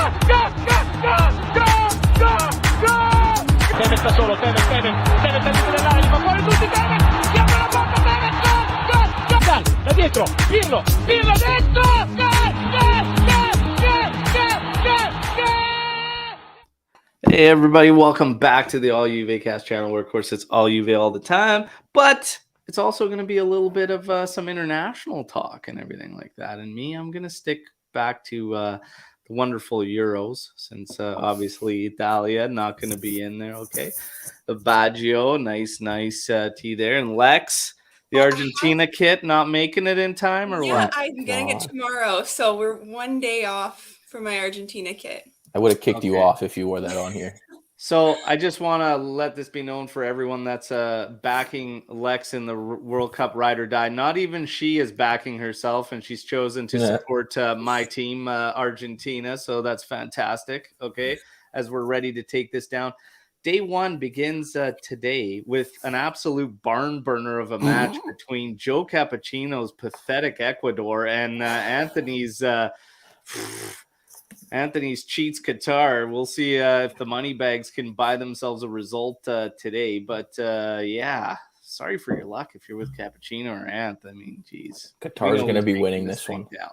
Tevez da solo, Tevez dell'area, li fa fuori tutti, Tevez, si apre la porta, Tevez, da dietro, Pirlo dentro, Hey everybody, welcome back to the All Juve Cast channel, where of course it's All Juve all the time, but it's also going to be a little bit of some international talk and everything like that. And I'm going to stick back to the wonderful Euros, since obviously Italia not going to be in there. Okay, the Baggio, nice tee there, and Lex, the Argentina kit, not making it in time, or what? I'm getting it tomorrow, so we're one day off for my Argentina kit. I would have kicked you off if you wore that on here. So I just want to let this be known for everyone that's backing Lex in the World Cup ride or die. Not even she is backing herself, and she's chosen to support my team, Argentina. So that's fantastic. Okay, as we're ready to take this down. Day one begins today with an absolute barn burner of a match between Joe Cappuccino's pathetic Ecuador and Anthony's cheats Qatar. We'll see if the money bags can buy themselves a result today. But yeah, sorry for your luck if you're with Cappuccino or Anth. I mean, geez. Qatar is going to be winning this one. Down.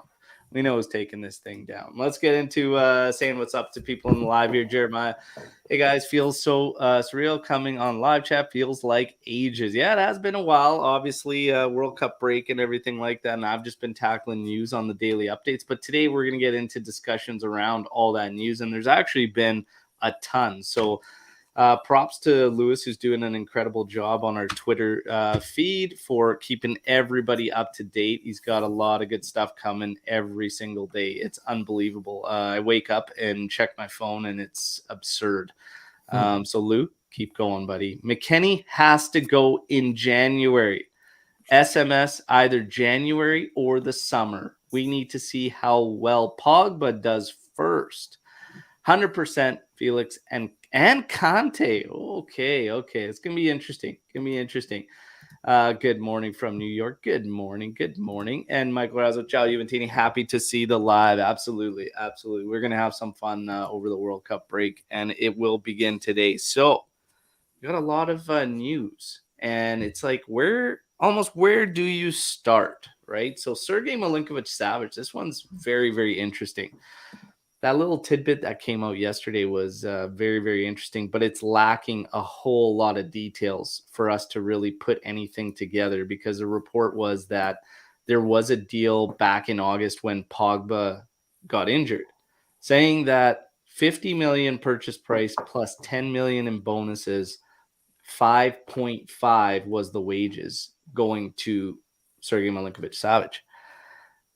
We know who's taking this thing down. Let's get into saying what's up to people in the live here. Jeremiah, hey guys, feels so surreal coming on live chat. Feels like ages. Yeah, it has been a while. Obviously, World Cup break and everything like that. And I've just been tackling news on the daily updates. But today we're going to get into discussions around all that news. And there's actually been a ton. So props to Lewis, who's doing an incredible job on our Twitter feed for keeping everybody up to date. He's got a lot of good stuff coming every single day. It's unbelievable. I wake up and check my phone, and it's absurd. So, Lou, keep going, buddy. McKennie has to go in January. SMS either January or the summer. We need to see how well Pogba does first. 100% Felix and Kante. Okay. It's going to be interesting. Good morning from New York. Good morning. And Michael Razzo, ciao, Juventini. Happy to see the live. Absolutely. We're going to have some fun over the World Cup break, and it will begin today. So we got a lot of news, and it's like, where do you start, right? So Sergey Milinkovic-Savic, this one's very, very interesting. That little tidbit that came out yesterday was very, very interesting, but it's lacking a whole lot of details for us to really put anything together, because the report was that there was a deal back in August when Pogba got injured, saying that 50 million purchase price plus 10 million in bonuses, 5.5 was the wages going to Sergey Milinkovic-Savic.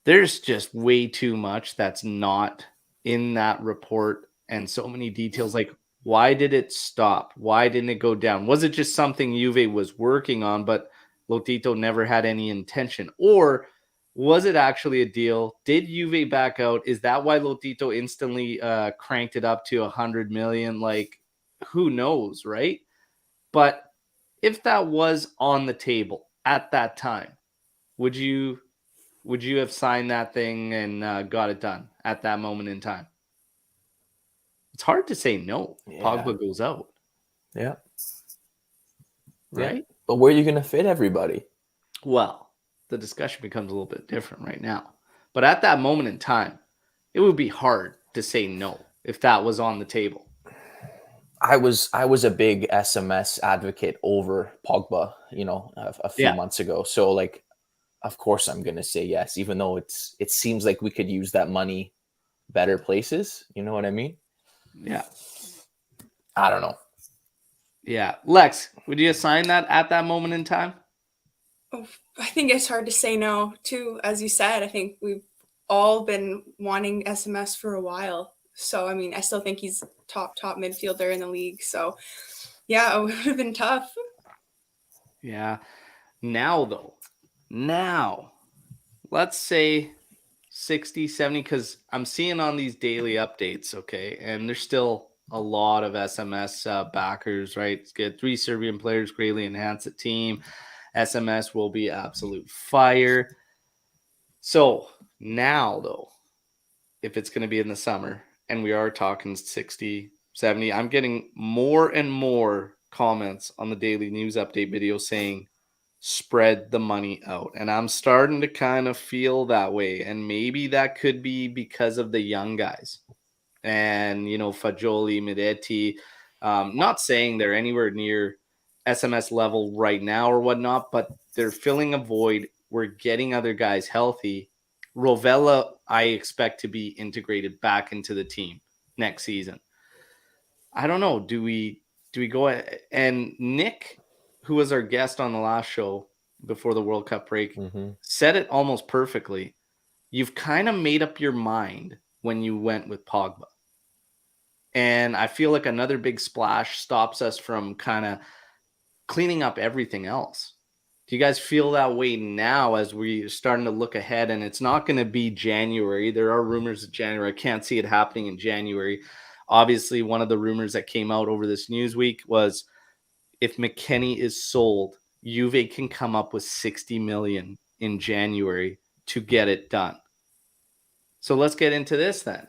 There's just way too much that's not in that report, and so many details. Like, why did it stop? Why didn't it go down? Was it just something Juve was working on, but Lotito never had any intention? Or was it actually a deal? Did Juve back out? Is that why Lotito instantly cranked it up to 100 million? Like, who knows, right? But if that was on the table at that time, would you have signed that thing and got it done at that moment in time? It's hard to say no. Yeah. Pogba goes out. Yeah. Right? Yeah. But where are you going to fit everybody? Well, the discussion becomes a little bit different right now. But at that moment in time, it would be hard to say no if that was on the table. I was a big SMS advocate over Pogba, a few months ago. So, like, of course I'm going to say yes, even though it seems like we could use that money better places. You know what I mean? Yeah. I don't know. Yeah. Lex, would you assign that at that moment in time? Oh, I think it's hard to say no, too. As you said, I think we've all been wanting SMS for a while. So, I mean, I still think he's top midfielder in the league. So, yeah, it would have been tough. Yeah. Now, let's say 60, 70, because I'm seeing on these daily updates, okay, and there's still a lot of SMS backers, right? Let's get 3 Serbian players greatly enhance the team. SMS will be absolute fire. So now, though, if it's going to be in the summer, and we are talking 60, 70. I'm getting more and more comments on the daily news update video saying spread the money out. And I'm starting to kind of feel that way. And maybe that could be because of the young guys. And, Fagioli, Miretti, not saying they're anywhere near SMS level right now or whatnot, but they're filling a void. We're getting other guys healthy. Rovella, I expect to be integrated back into the team next season. I don't know. Do we go and Nick, who was our guest on the last show before the World Cup break, said it almost perfectly. You've kind of made up your mind when you went with Pogba. And I feel like another big splash stops us from kind of cleaning up everything else. Do you guys feel that way now as we're starting to look ahead? And it's not going to be January. There are rumors of January. I can't see it happening in January. Obviously, one of the rumors that came out over this news week was if McKennie is sold, Juve can come up with 60 million in January to get it done. So let's get into this then.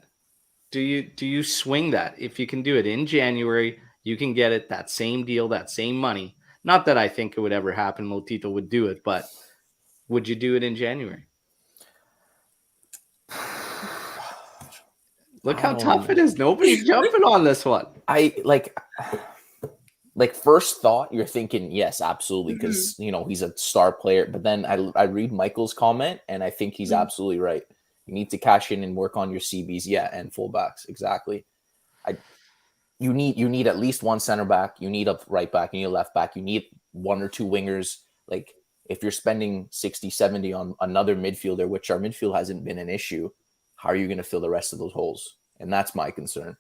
Do you swing that? If you can do it in January, you can get it, that same deal, that same money. Not that I think it would ever happen. Lotito would do it, but would you do it in January? Look how tough it is. Nobody's jumping on this one. I like first thought, you're thinking, yes, absolutely, because he's a star player. But then I read Michael's comment, and I think he's absolutely right. You need to cash in and work on your CBs, and fullbacks, exactly. You need at least one center back. You need a right back. You need a left back. You need one or two wingers. Like, if you're spending 60, 70 on another midfielder, which our midfield hasn't been an issue, how are you going to fill the rest of those holes? And that's my concern.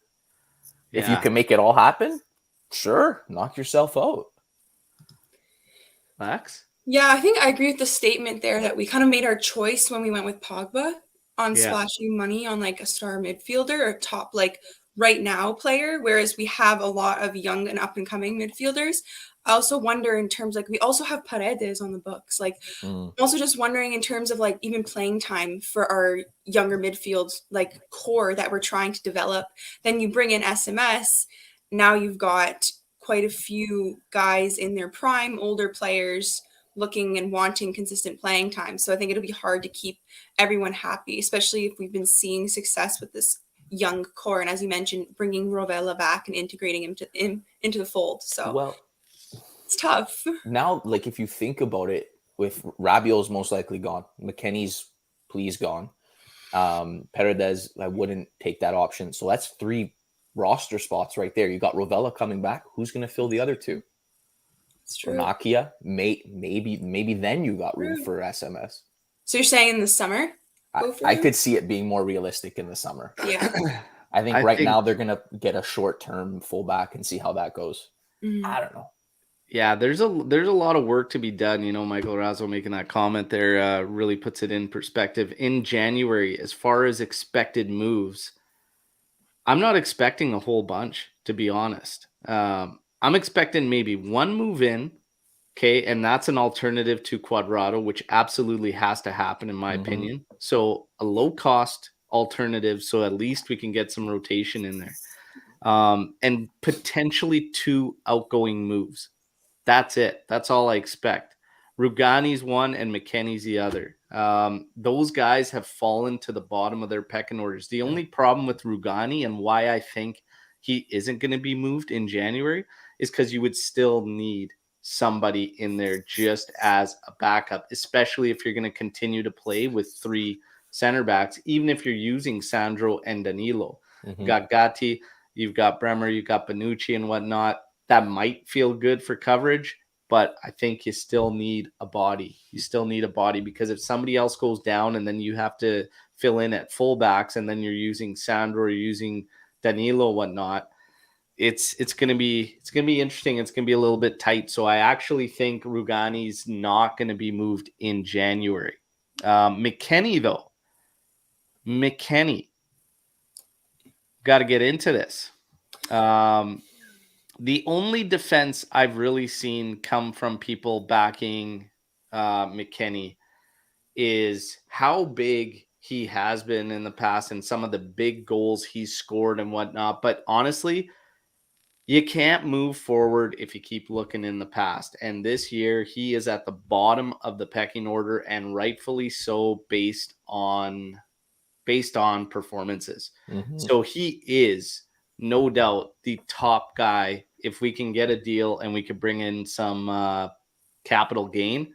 Yeah. If you can make it all happen, sure, knock yourself out. Max? Yeah, I think I agree with the statement there that we kind of made our choice when we went with Pogba on splashing money on like a star midfielder or top right now player, whereas we have a lot of young and up and coming midfielders. I also wonder in terms we also have Paredes on the books. I'm also just wondering in terms of even playing time for our younger midfield core that we're trying to develop. Then you bring in SMS. Now you've got quite a few guys in their prime, older players looking and wanting consistent playing time. So I think it'll be hard to keep everyone happy, especially if we've been seeing success with this young core. And as you mentioned, bringing Rovella back and integrating him into the fold. So it's tough. Now, if you think about it, with Rabiot's most likely gone, McKennie's please gone. Paredes, I wouldn't take that option. So that's 3 roster spots right there. You got Rovella coming back. Who's going to fill the other 2? It's true. Nakia, maybe then you got room for SMS. So you're saying in the summer? I could see it being more realistic in the summer. Yeah. I think right now they're going to get a short-term fullback and see how that goes. I don't know. Yeah, there's a lot of work to be done. Michael Razzo making that comment there really puts it in perspective. In January, as far as expected moves, I'm not expecting a whole bunch, to be honest. I'm expecting maybe one move in, okay, and that's an alternative to Cuadrado, which absolutely has to happen in my opinion. So a low-cost alternative, so at least we can get some rotation in there. And potentially 2 outgoing moves. That's it. That's all I expect. Rugani's one and McKennie's the other. Those guys have fallen to the bottom of their pecking orders. The only problem with Rugani and why I think he isn't going to be moved in January is because you would still need somebody in there just as a backup, especially if you're going to continue to play with 3 center backs, even if you're using Sandro and Danilo. You've got Gatti, you've got Bremer, you've got Bonucci and whatnot. That might feel good for coverage, but I think you still need a body. You still need a body because if somebody else goes down and then you have to fill in at fullbacks and then you're using Sandro or using Danilo, whatnot, it's going to be interesting. It's going to be a little bit tight. So I actually think Rugani's not going to be moved in January. McKennie, though. Got to get into this. The only defense I've really seen come from people backing McKennie is how big he has been in the past and some of the big goals he's scored and whatnot. But honestly, you can't move forward if you keep looking in the past. And this year, he is at the bottom of the pecking order, and rightfully so, based on performances. Mhm. So he is no doubt the top guy. If we can get a deal and we could bring in some capital gain,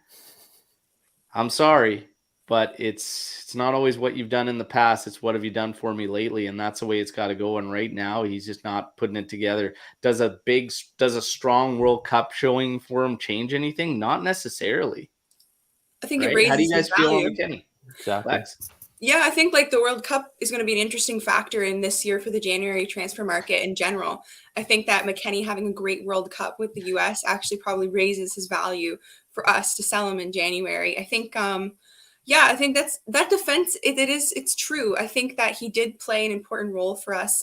I'm sorry, but it's not always what you've done in the past. It's what have you done for me lately, and that's the way it's got to go. And right now, he's just not putting it together. Does a strong World Cup showing for him change anything? Not necessarily. I think it Right? raises How do you guys his feel on value. McKennie? Exactly. Lex? Yeah, I think like the World Cup is going to be an interesting factor in this year for the January transfer market in general. I think that McKennie having a great World Cup with the US actually probably raises his value for us to sell him in January. I think I think that defense it's true. I think that he did play an important role for us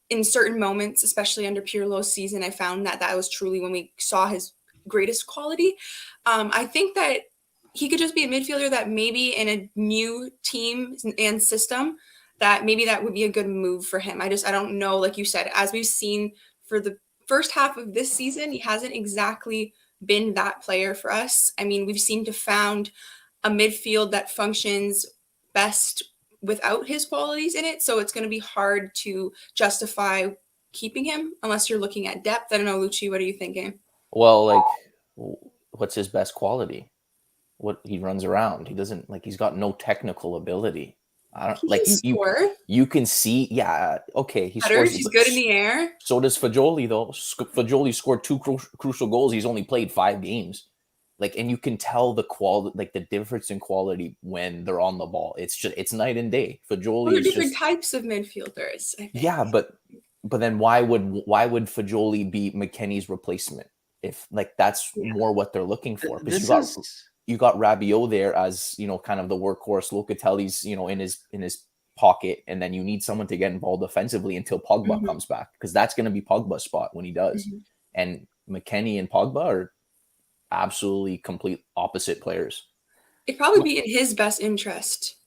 in certain moments, especially under Pirlo's season. I found that was truly when we saw his greatest quality. I think that he could just be a midfielder that maybe in a new team and system that maybe that would be a good move for him. I don't know. Like you said, as we've seen for the first half of this season, he hasn't exactly been that player for us. I mean, we've seemed to found a midfield that functions best without his qualities in it. So it's going to be hard to justify keeping him unless you're looking at depth. I don't know, Lucci, what are you thinking? Well, like, what's his best quality? What he runs around. He doesn't he's got no technical ability. I don't He like can score. you can see, yeah, okay, he Headers, scores. he's good in the air. So does Fajoli though. Fajoli scored 2 crucial goals. He's only played 5 games. And you can tell the quality, the difference in quality when they're on the ball. It's night and day. Fajoli Well, they're is different just, types of midfielders, I think. yeah, but then why would Fajoli be McKennie's replacement if that's more what they're looking for? Because you got Rabiot there as kind of the workhorse. Locatelli's in his pocket, and then you need someone to get involved offensively until Pogba comes back, because that's going to be Pogba's spot when he does. And McKennie and Pogba are absolutely complete opposite players. It'd probably be in his best interest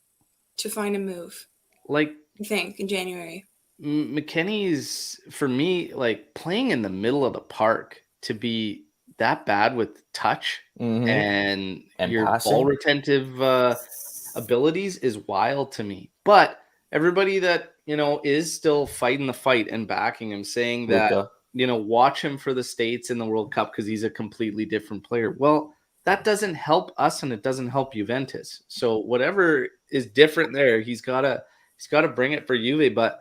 to find a move. I think in January. McKennie's, for me, playing in the middle of the park to be that bad with touch and your passing. ball retentive abilities is wild to me. But everybody that is still fighting the fight and backing him, saying that Luca. Watch him for the States in the World Cup because he's a completely different player. Well, that doesn't help us, and it doesn't help Juventus. So whatever is different there, he's gotta bring it for Juve. But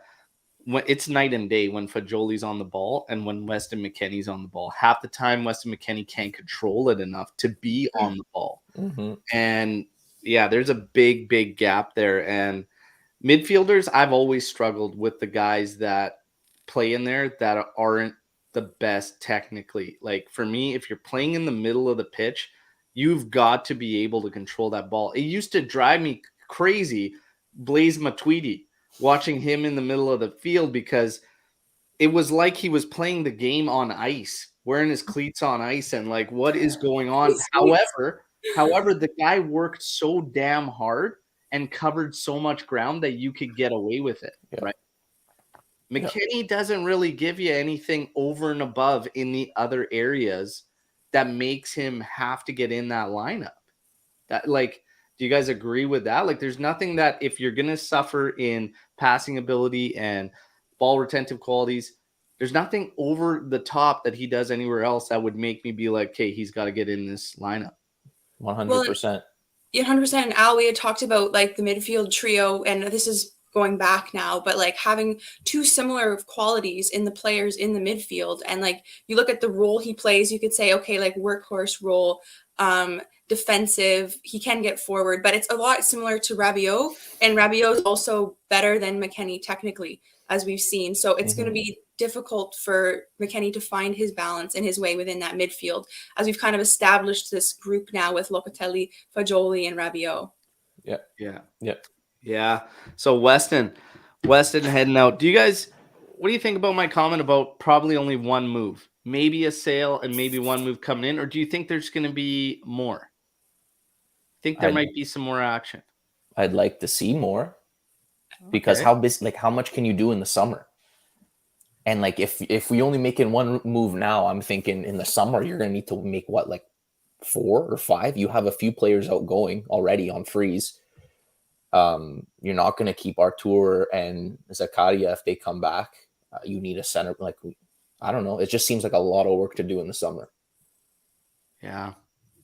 when it's night and day when Fajoli's on the ball and when Weston McKennie's on the ball. Half the time, Weston McKennie can't control it enough to be on the ball. And yeah, there's a big, big gap there. And midfielders, I've always struggled with the guys that play in there that aren't the best technically. For me, if you're playing in the middle of the pitch, you've got to be able to control that ball. It used to drive me crazy, Blaise Matuidi, watching him in the middle of the field, because it was like he was playing the game on ice, wearing his cleats on ice, and what is going on? However, the guy worked so damn hard and covered so much ground that you could get away with it, right? McKennie doesn't really give you anything over and above in the other areas that makes him have to get in that lineup. That do you guys agree with that? There's nothing that, if you're going to suffer in passing ability and ball retentive qualities, there's nothing over the top that he does anywhere else that would make me be like, okay, he's got to get in this lineup. 100%. Yeah, 100%. And Al, we had talked about the midfield trio, and this is going back now, but having two similar qualities in the players in the midfield. And you look at the role he plays, you could say, okay, workhorse role, defensive, he can get forward, but it's a lot similar to Rabiot, and Rabiot is also better than McKennie technically, as we've seen. So it's going to be difficult for McKennie to find his balance and his way within that midfield, as we've kind of established this group now with Locatelli, Fajoli, and Rabiot. Yeah. So Weston heading out. What do you think about my comment about probably only one move? Maybe a sale and maybe one move coming in, or do you think there's going to be more? Think there might be some more action? I'd like to see more, because how much can you do in the summer? And like if we only make in one move now, I'm thinking in the summer you're gonna need to make what, like 4 or 5. You have a few players outgoing already on freeze. You're not gonna keep Artur and Zakaria if they come back. You need a center. Like, I don't know. It just seems like a lot of work to do in the summer. Yeah.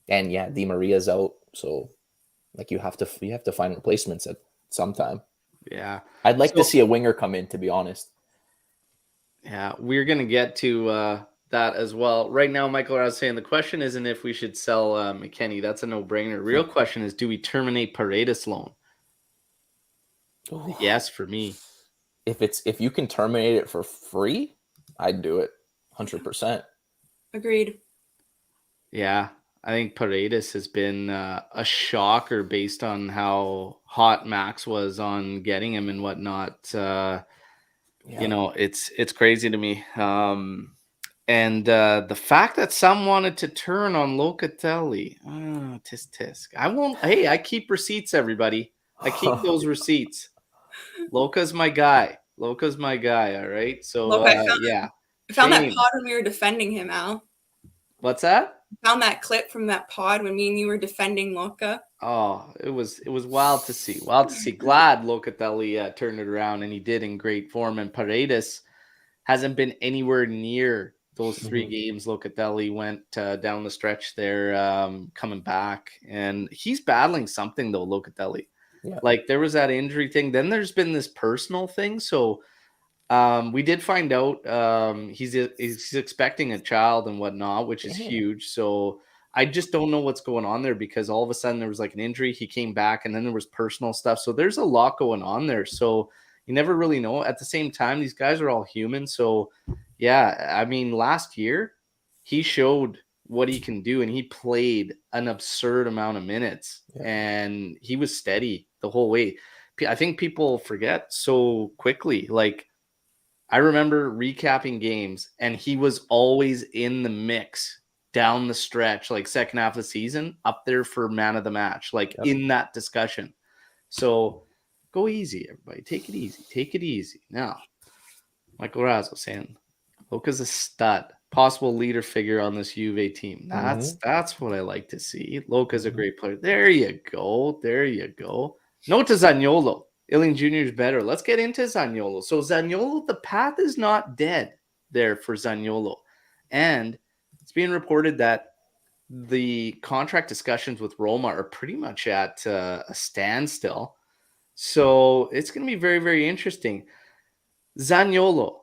And yeah, Di Maria's out, so like you have to find replacements at some time. Yeah. I'd like to see a winger come in, to be honest. Yeah, we're going to get to that as well. Right now, Michael, I was saying the question isn't if we should sell McKennie. That's a no-brainer. Real question is, do we terminate Paredes' loan? Ooh. Yes, for me. If you can terminate it for free, I'd do it 100%. Agreed. Yeah, I think Paredes has been a shocker based on how hot Max was on getting him and whatnot. You know, it's crazy to me. And the fact that some wanted to turn on Locatelli, tisk. I won't. Hey, I keep receipts, everybody. I keep those receipts. Loca's my guy. All right. So Look, I found that Shame. pod when we were defending him, Al. What's that? I found that clip from that pod when me and you were defending Luca. Oh, it was wild to see. Glad Locatelli turned it around, and he did in great form. And Paredes hasn't been anywhere near those 3 games. Locatelli went down the stretch there, coming back, and he's battling something though. Locatelli, like there was that injury thing. Then there's been this personal thing. So we did find out he's expecting a child and whatnot, which is huge. So I just don't know what's going on there, because all of a sudden there was like an injury. He came back, and then there was personal stuff. So there's a lot going on there. So you never really know. At the same time, these guys are all human. So yeah, I mean, last year he showed what he can do, and he played an absurd amount of minutes, and he was steady the whole way. I think people forget so quickly. Like, I remember recapping games, and he was always in the mix down the stretch, like second half of the season, up there for man of the match, like in that discussion. So go easy, everybody. Take it easy. Now, Michael Razzo saying Luca's a stud, possible leader figure on this Juve team. That's what I like to see. Luca's a great player. There you go. Note to Zaniolo. Iling Jr. is better. Let's get into Zaniolo. So Zaniolo, the path is not dead there for Zaniolo. And it's being reported that the contract discussions with Roma are pretty much at a standstill. So it's going to be very, very interesting. Zaniolo,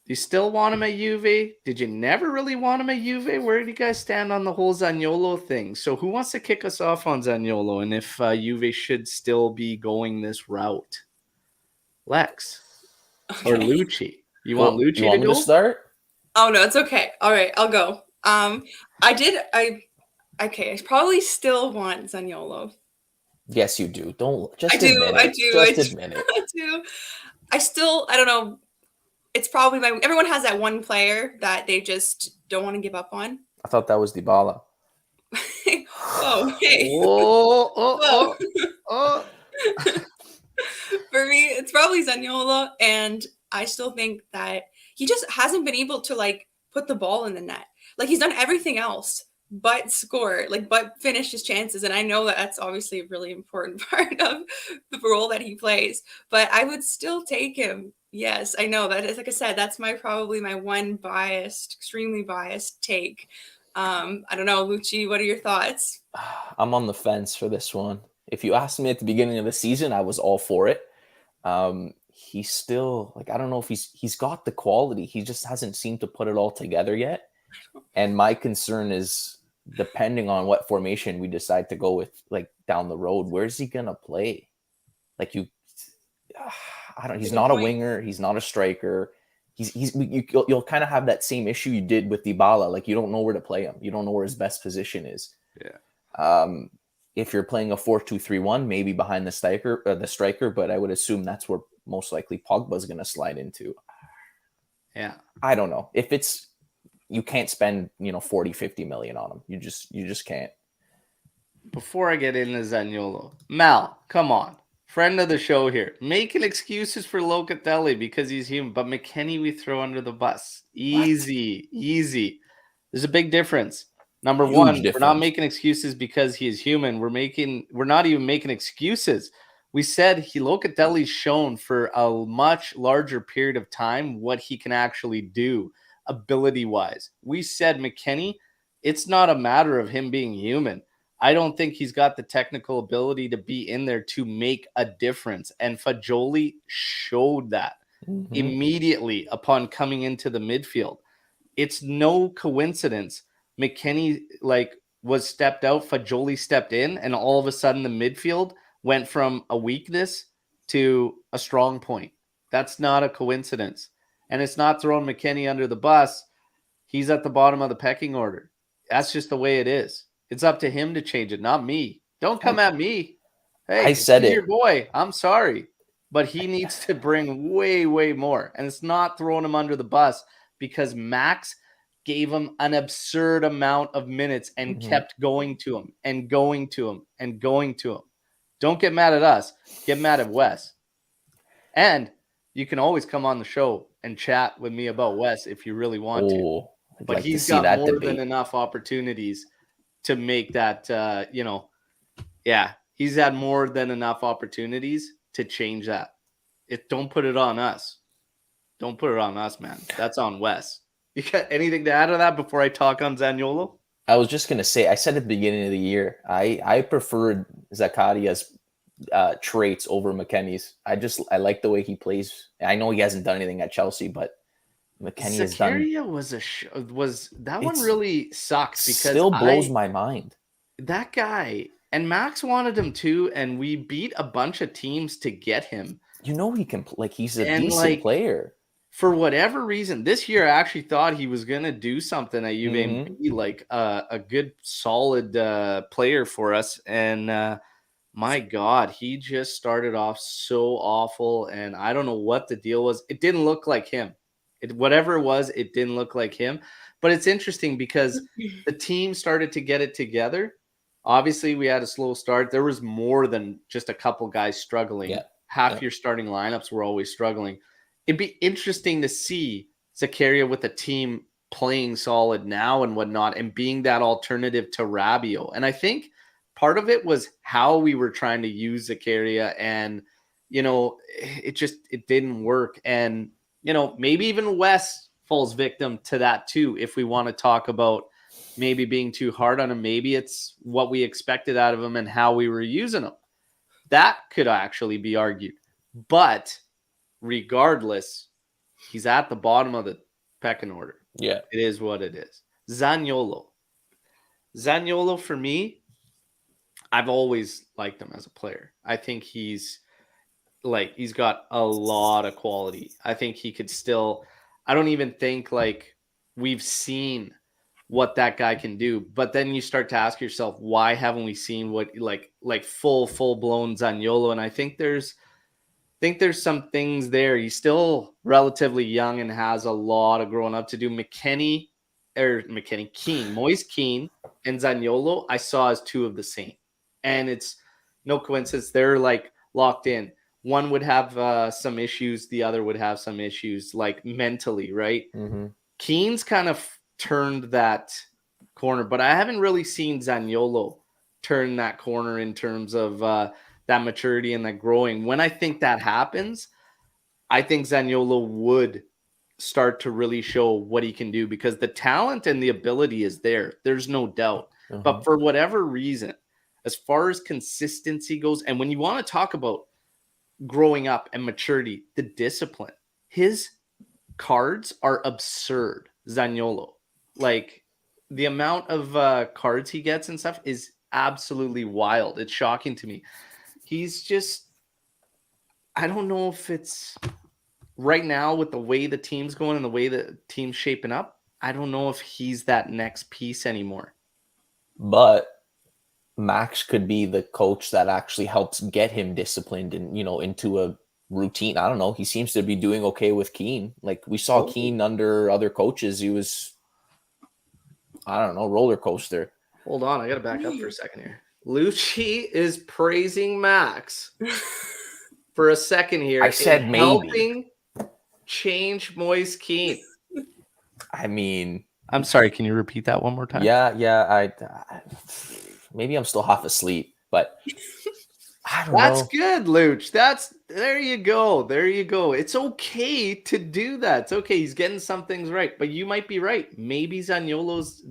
do you still want him at Juve? Did you never really want him at Juve? Where do you guys stand on the whole Zaniolo thing? So who wants to kick us off on Zaniolo, and if Juve should still be going this route? Lex or Lucci? You want Lucci you want to me go? to start? Oh no, it's okay. All right, I'll go. I probably still want Zaniolo. Yes, you do. Don't just I do. admit I it. do. Just admit it. I do. I don't know. It's probably everyone has that one player that they just don't want to give up on. I thought that was Dybala. Whoa, hey. Oh. For me, it's probably Zaniolo, and I still think that he just hasn't been able to like put the ball in the net. Like, he's done everything else but score, like but finish his chances. And I know that that's obviously a really important part of the role that he plays, but I would still take him. Yes, I know that is, like I said, that's probably my one extremely biased take. I don't know, Lucci, what are your thoughts? I'm on the fence for this one. If you asked me at the beginning of the season, I was all for it. He's still, like, I don't know if he's got the quality. He just hasn't seemed to put it all together yet. And my concern is, depending on what formation we decide to go with, like down the road, where's he gonna play? Like, he's not a winger. He's not a striker. You'll kind of have that same issue you did with Dybala. Like, you don't know where to play him. You don't know where his best position is. Yeah. If you're playing a 4-2-3-1, maybe behind the striker, but I would assume that's where most likely Pogba's going to slide into. Yeah. I don't know. If you can't spend, 40, 50 million on him. You just can't. before I get into Zaniolo, Mal, come on. Friend of the show here. Making excuses for Locatelli because he's human, but McKennie we throw under the bus. Easy, easy. There's a big difference. Number Huge one, we're not difference. making excuses because he is human. We're not even making excuses. We said Locatelli's shown for a much larger period of time what he can actually do ability-wise. We said McKennie, it's not a matter of him being human. I don't think he's got the technical ability to be in there to make a difference. And Fagioli showed that immediately upon coming into the midfield. It's no coincidence. McKennie was stepped out, Fagioli stepped in, and all of a sudden the midfield went from a weakness to a strong point. That's not a coincidence. And it's not throwing McKennie under the bus. He's at the bottom of the pecking order. That's just the way it is. It's up to him to change it, not me. Don't come at me. Hey, I said it. Your boy. I'm sorry. But he needs to bring way, way more. And it's not throwing him under the bus because Max gave him an absurd amount of minutes and kept going to him and going to him and going to him. Don't get mad at us. Get mad at Wes. And you can always come on the show and chat with me about Wes if you really want to. But like he's got more than enough opportunities to make that, he's had more than enough opportunities to change that. Don't put it on us. Don't put it on us, man. That's on Wes. You got anything to add to that before I talk on Zaniolo? I was just going to say, I said at the beginning of the year, I preferred Zakaria's traits over McKennie's. I like the way he plays. I know he hasn't done anything at Chelsea, but McKennie has done. One really sucked because still blows my mind. That guy, and Max wanted him too, and we beat a bunch of teams to get him. You know he can he's a decent player. For whatever reason, this year I actually thought he was going to do something at Juve and be like a good, solid player for us. And my God, he just started off so awful, and I don't know what the deal was. It didn't look like him. Whatever it was, it didn't look like him. But it's interesting because the team started to get it together. Obviously, we had a slow start. There was more than just a couple guys struggling. Yeah. Half your starting lineups were always struggling. It'd be interesting to see Zakaria with a team playing solid now and whatnot and being that alternative to Rabiot. And I think part of it was how we were trying to use Zakaria, and, it didn't work. And, maybe even Wes falls victim to that too, if we want to talk about maybe being too hard on him. Maybe it's what we expected out of him and how we were using him. That could actually be argued. But regardless, he's at the bottom of the pecking order. Yeah. It is what it is. Zaniolo for me, I've always liked him as a player. I think he's got a lot of quality. I think he could still, I don't even think we've seen what that guy can do. But then you start to ask yourself, why haven't we seen what full blown Zaniolo? And I think there's some things there. He's still relatively young and has a lot of growing up to do. Moise Kean and Zaniolo, I saw as two of the same. And it's no coincidence. They're locked in. One would have some issues. The other would have some issues mentally, right? Kean's kind of turned that corner, but I haven't really seen Zaniolo turn that corner in terms of that maturity and that growing. When I think that happens, I think Zaniolo would start to really show what he can do, because the talent and the ability is there. There's no doubt. But for whatever reason, as far as consistency goes, and when you want to talk about growing up and maturity, the discipline, his cards are absurd. Zaniolo, the amount of cards he gets and stuff is absolutely wild. It's shocking to me. He's just, I don't know if it's right now with the way the team's going and the way the team's shaping up, I don't know if he's that next piece anymore. But Max could be the coach that actually helps get him disciplined and, into a routine. I don't know. He seems to be doing okay with Keane. We saw Keane under other coaches. He was, I don't know, roller coaster. Hold on. I got to back up for a second here. Lucci is praising Max for a second here. I said maybe. Helping change Moise Keane. I mean, I'm sorry. Can you repeat that one more time? yeah. I maybe I'm still half asleep, but I don't That's know. good, Luch. There you go. There you go. It's okay to do that. It's okay. He's getting some things right, but you might be right. Maybe Zaniolo's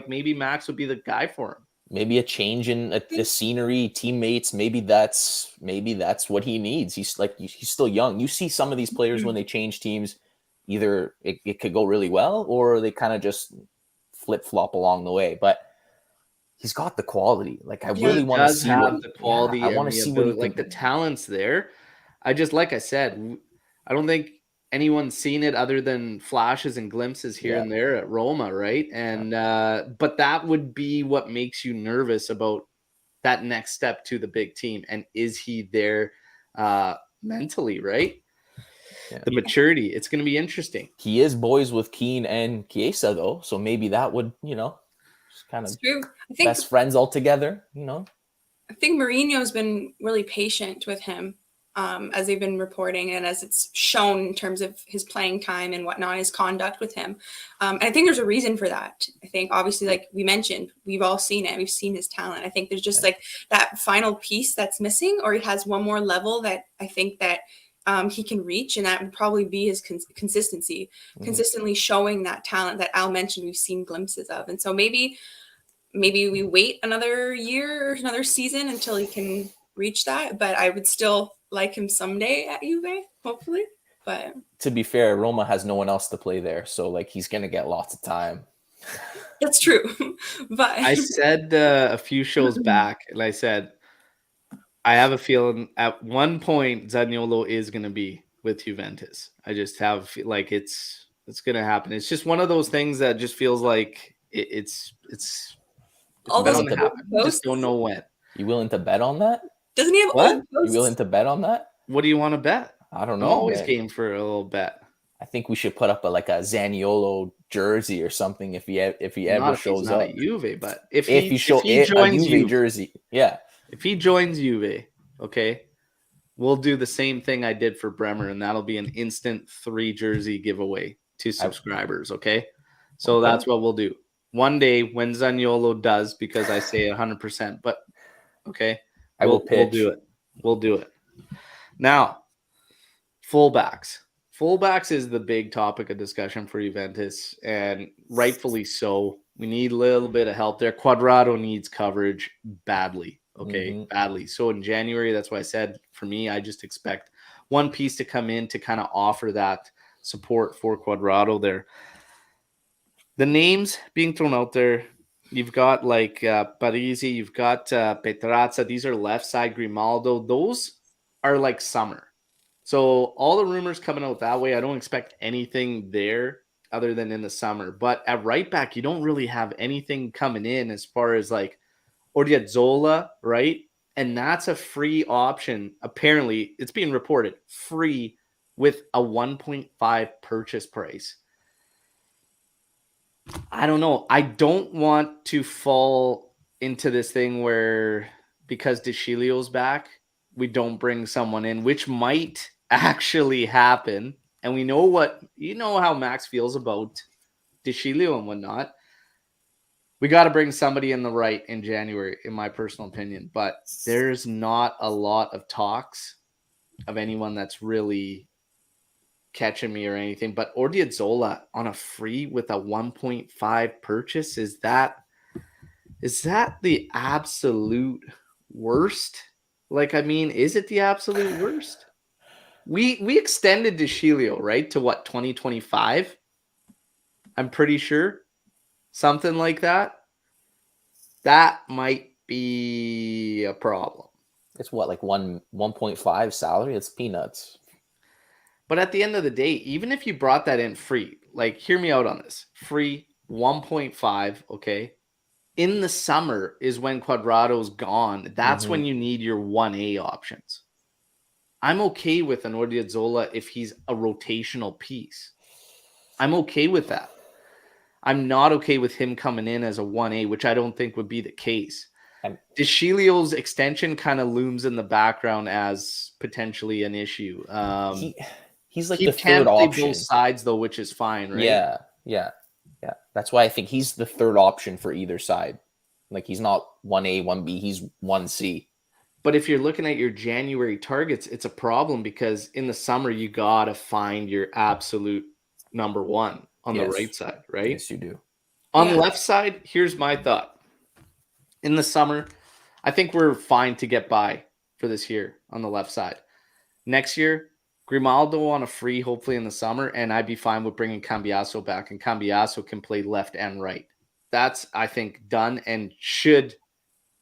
maybe Max would be the guy for him. Maybe a change in the scenery, teammates. Maybe that's what he needs. He's still young. You see some of these players when they change teams, either it could go really well or they kind of just flip flop along the way. But he's got the quality. Like I really want to see the quality. I want to see what the talent's there. Like I said, I don't think anyone's seen it other than flashes and glimpses here and there at Roma, right? And but that would be what makes you nervous about that next step to the big team. And is he there mentally, right? Yeah. The maturity. It's going to be interesting. He is boys with Keane and Chiesa, though, so maybe that would, just kind of best friends all together, I think Mourinho's been really patient with him. As they've been reporting and as it's shown in terms of his playing time and whatnot, his conduct with him. And I think there's a reason for that. I think obviously, like we mentioned, we've all seen it. We've seen his talent. I think there's just like that final piece that's missing, or he has one more level that I think that he can reach. And that would probably be his consistency, consistently showing that talent that Al mentioned we've seen glimpses of. And so maybe we wait another year or another season until he can reach that. But I would still like him someday at Juve, hopefully. But to be fair, Roma has no one else to play there, so like he's gonna get lots of time. That's true. But I said a few shows back, and I said I have a feeling at one point Zaniolo is gonna be with Juventus. I just have like it's gonna happen. It's just one of those things that just feels like it's all those gonna happen. Just don't know when. You willing to bet on that? Doesn't he have what? Old You willing to bet on that? What do you want to bet? I don't know. I'm always game for a little bet. I think we should put up a Zaniolo jersey or something if he ever shows up. Not at Juve, but if he joins a Juve jersey, yeah. If he joins Juve, okay, we'll do the same thing I did for Bremer, and that'll be an instant 3 jersey giveaway to subscribers. Okay, so that's what we'll do one day when Zaniolo does, because I say 100%. But okay. We'll do it. We'll do it. Now, fullbacks. Fullbacks is the big topic of discussion for Juventus, and rightfully so. We need a little bit of help there. Cuadrado needs coverage badly. Okay, badly. So in January, that's why I said, for me, I just expect one piece to come in to kind of offer that support for Cuadrado there. The names being thrown out there, you've got like Parisi, you've got Petrazza. These are left side Grimaldo. Those are like summer. So all the rumors coming out that way, I don't expect anything there other than in the summer. But at right back, you don't really have anything coming in as far as like Odriozola, right? And that's a free option. Apparently, it's being reported free with a 1.5 purchase price. I don't know. I don't want to fall into this thing where because DeScilio's back, we don't bring someone in, which might actually happen. And we know how Max feels about DeScilio and whatnot. We got to bring somebody in the right in January, in my personal opinion. But there's not a lot of talks of anyone that's really catching me or anything, but Odriozola on a free with a 1.5 purchase, is that the absolute worst? Like, I mean, is it the absolute worst? We extended DeScilio, right, to what, 2025? I'm pretty sure. Something like that. That might be a problem. It's what, like 1.5 salary? It's peanuts. But at the end of the day, even if you brought that in free, like, hear me out on this. Free 1.5, okay? In the summer is when Cuadrado's gone. That's when you need your 1A options. I'm okay with an Odriozola if he's a rotational piece. I'm okay with that. I'm not okay with him coming in as a 1A, which I don't think would be the case. Deschilio's extension kind of looms in the background as potentially an issue. He's like He the can third play option. both sides though, which is fine, right? Yeah. That's why I think he's the third option for either side. Like he's not 1A, 1B, he's 1C. But if you're looking at your January targets, it's a problem because in the summer you gotta find your absolute number one on the right side, right? Yes, you do. On the left side, here's my thought. In the summer, I think we're fine to get by for this year on the left side. Next year, Grimaldo on a free, hopefully in the summer, and I'd be fine with bringing Cambiasso back, and Cambiasso can play left and right. That's, I think, done and should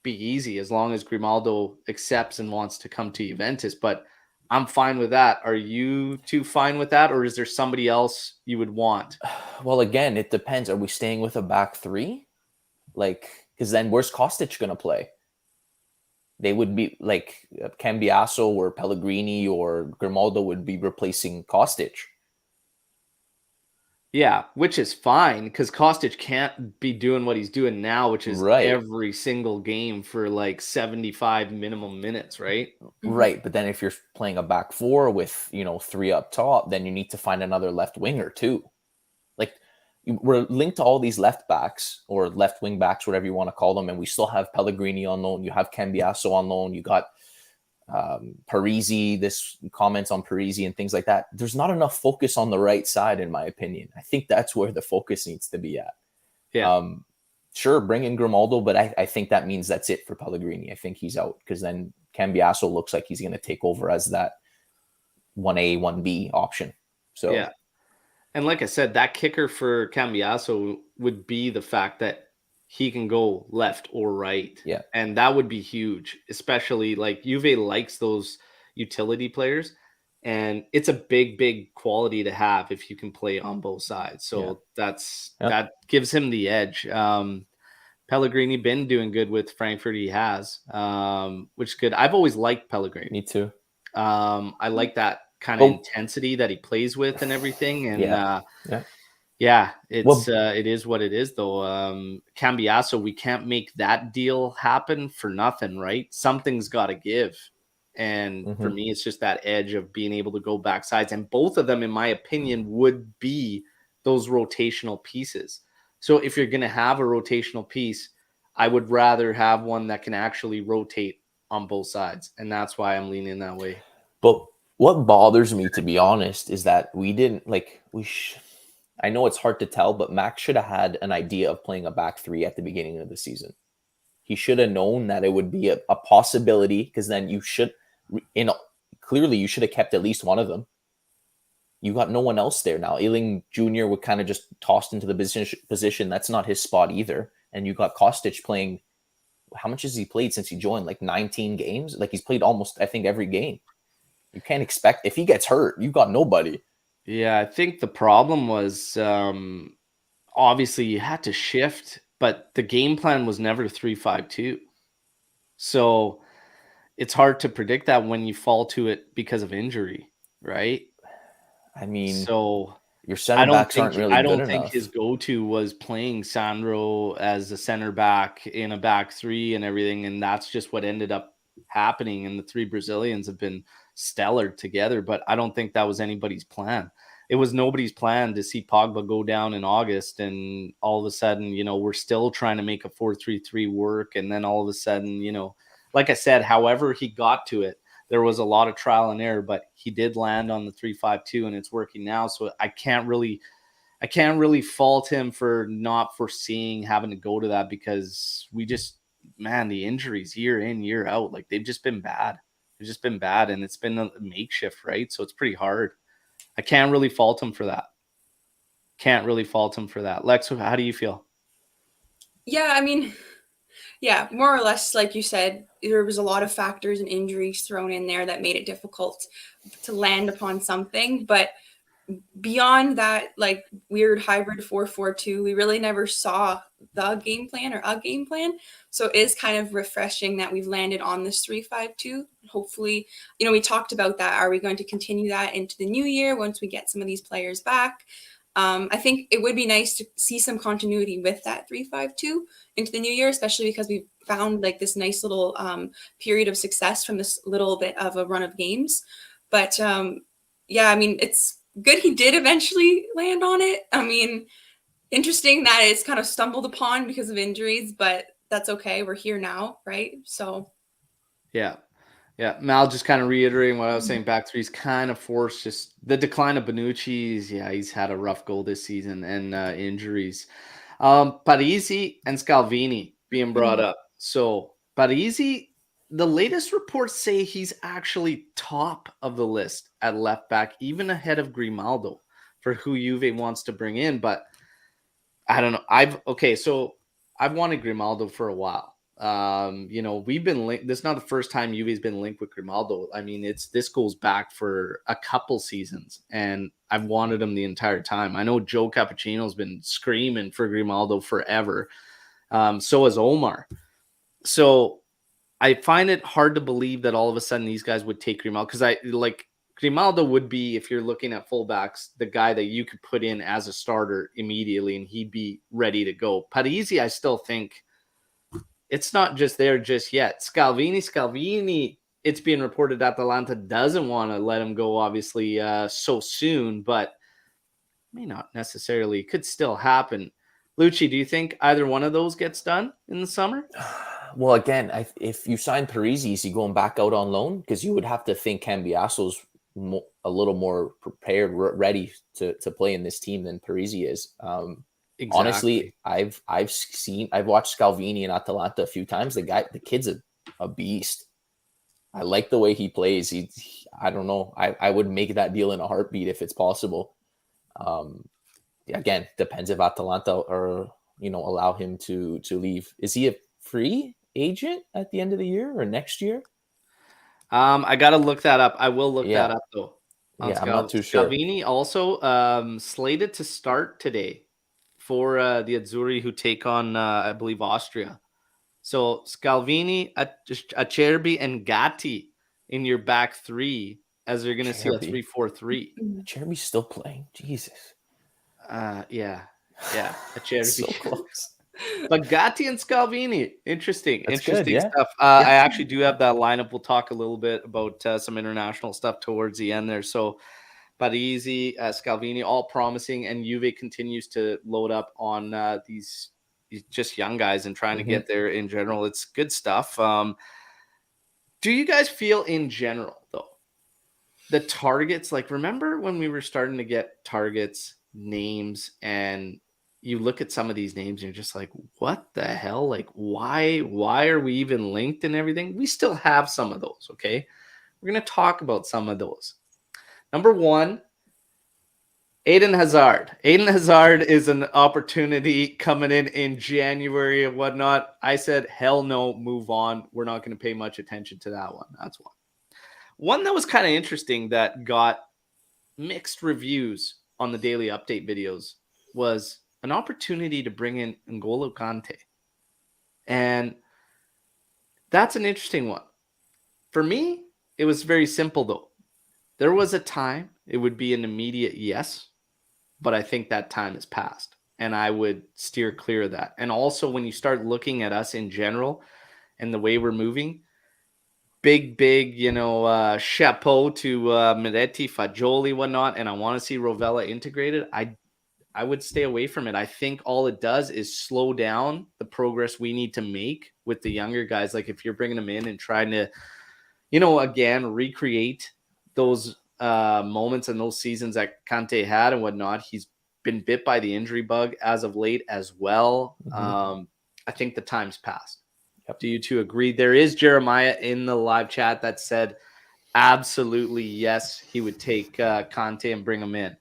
be easy as long as Grimaldo accepts and wants to come to Juventus. But I'm fine with that. Are you two fine with that, or is there somebody else you would want? Well, again, it depends. Are we staying with a back three? Like, because then where's Kostic going to play? They would be like Cambiasso or Pellegrini or Grimaldo would be replacing Kostic. Yeah, which is fine because Kostic can't be doing what he's doing now, which is every single game for like 75 minimum minutes, right? Right. But then if you're playing a back four with, three up top, then you need to find another left winger too. Like we're linked to all these left backs or left wing backs, whatever you want to call them. And we still have Pellegrini on loan. You have Cambiasso on loan. You got Parisi, this comments on Parisi and things like that. There's not enough focus on the right side, in my opinion. I think that's where the focus needs to be at. Yeah. Sure, bring in Grimaldo, but I think that means that's it for Pellegrini. I think he's out because then Cambiasso looks like he's going to take over as that 1A, 1B option. So yeah. And like I said, that kicker for Cambiasso would be the fact that he can go left or right. Yeah. And that would be huge, especially like Juve likes those utility players. And it's a big, big quality to have if you can play on both sides. So that gives him the edge. Pellegrini been doing good with Frankfurt. He has, which is good. I've always liked Pellegrini. Me too. I like that kind of intensity that he plays with and everything. And it is what it is though. Cambiasso, we can't make that deal happen for nothing, right? Something's got to give. And for me, it's just that edge of being able to go back sides. And both of them, in my opinion, would be those rotational pieces. So if you're going to have a rotational piece, I would rather have one that can actually rotate on both sides. And that's why I'm leaning that way. But what bothers me, to be honest, is that we didn't I know it's hard to tell, but Max should have had an idea of playing a back three at the beginning of the season. He should have known that it would be a possibility because then you should, clearly you should have kept at least one of them. You got no one else there now. Ealing Jr. would kind of just tossed into the position. That's not his spot either. And you got Kostic playing. How much has he played since he joined? Like 19 games? Like he's played almost, I think, every game. You can't expect, if he gets hurt, you've got nobody. Yeah, I think the problem was obviously you had to shift, but the game plan was never 3-5-2. So it's hard to predict that when you fall to it because of injury, right? I mean, so your center backs aren't really good enough. I don't think his go-to was playing Sandro as a center back in a back three and everything, and that's just what ended up happening. And the three Brazilians have been stellar together, but I don't think that was anybody's plan. It was nobody's plan to see Pogba go down in August and all of a sudden, we're still trying to make a 4-3-3 work. And then all of a sudden, like I said, however he got to it, there was a lot of trial and error, but he did land on the 3-5-2 and it's working now. So I can't really fault him for not foreseeing having to go to that because the injuries year in, year out, like they've just been bad. It's just been bad and it's been a makeshift, right? So it's pretty hard. I can't really fault him for that. Lex, how do you feel? Yeah, I mean, more or less, like you said, there was a lot of factors and injuries thrown in there that made it difficult to land upon something. But beyond that, like weird hybrid 4-4-2, we really never saw the game plan or a game plan. So it is kind of refreshing that we've landed on this 3-5-2. Hopefully, we talked about that. Are we going to continue that into the new year once we get some of these players back? I think it would be nice to see some continuity with that 3-5-2 into the new year, especially because we've found like this nice little period of success from this little bit of a run of games. But yeah, I mean, it's good he did eventually land on it. I mean, interesting that it's kind of stumbled upon because of injuries, but that's okay. We're here now, right? So Yeah. Yeah, Mal, just kind of reiterating what I was saying, back three's kind of forced just the decline of Bonucci's. Yeah, he's had a rough go this season and injuries. Parisi and Scalvini being brought up. So Parisi, the latest reports say he's actually top of the list at left back, even ahead of Grimaldo for who Juve wants to bring in. But I don't know. So I've wanted Grimaldo for a while. We've been linked. This is not the first time Juve's been linked with Grimaldo. I mean, this goes back for a couple seasons, and I've wanted him the entire time. I know Joe Cappuccino's been screaming for Grimaldo forever. So has Omer. So I find it hard to believe that all of a sudden these guys would take Grimaldo, because Grimaldo would be, if you're looking at fullbacks, the guy that you could put in as a starter immediately and he'd be ready to go. Parisi, I still think it's not just there just yet. Scalvini, it's being reported that Atalanta doesn't want to let him go, obviously, so soon, but may not necessarily. Could still happen. Lucci, do you think either one of those gets done in the summer? Well, again, if you sign Parisi, is he going back out on loan? Because you would have to think Cambiaso's a little more prepared, ready to play in this team than Parisi is. Exactly. Honestly, I've watched Scalvini in Atalanta a few times. The kid's a beast. I like the way he plays. I don't know. I would make that deal in a heartbeat if it's possible. Again, depends if Atalanta or allow him to leave. Is he a free agent at the end of the year or next year? I gotta look that up. I will look that up though. Yeah, I'm not too sure. Scalvini also slated to start today for the Azzurri, who take on, I believe, Austria. So Scalvini, Acerbi, and Gatti in your back three, as they're going to see a 3-4-3. Acerbi's still playing. Jesus. Yeah. Acerbi. So close. But Gatti and Scalvini, interesting good, yeah. stuff. I actually do have that lineup. We'll talk a little bit about some international stuff towards the end there. So Parisi, Scalvini, all promising, and Juve continues to load up on these just young guys and trying to get there in general. It's good stuff. Do you guys feel in general, though, the targets, like, remember when we were starting to get targets, names, and you look at some of these names and you're just like, what the hell? Like, why are we even linked and everything? We still have some of those, okay? We're going to talk about some of those. Number one, Eden Hazard. Eden Hazard is an opportunity coming in January and whatnot. I said, hell no, move on. We're not going to pay much attention to that one. That's one. One that was kind of interesting that got mixed reviews on the daily update videos was an opportunity to bring in N'Golo Kante. And that's an interesting one. For me, it was very simple, though. There was a time it would be an immediate yes, but I think that time has passed, and I would steer clear of that. And also, when you start looking at us in general and the way we're moving, big, chapeau to Miretti, Fagioli, whatnot, and I want to see Rovella integrated. I would stay away from it. I think all it does is slow down the progress we need to make with the younger guys. Like, if you're bringing them in and trying to, again, recreate those moments and those seasons that Kante had and whatnot. He's been bit by the injury bug as of late as well. I think the time's passed. Yep. Do you two agree? There is Jeremiah in the live chat that said absolutely yes, he would take Kante and bring him in.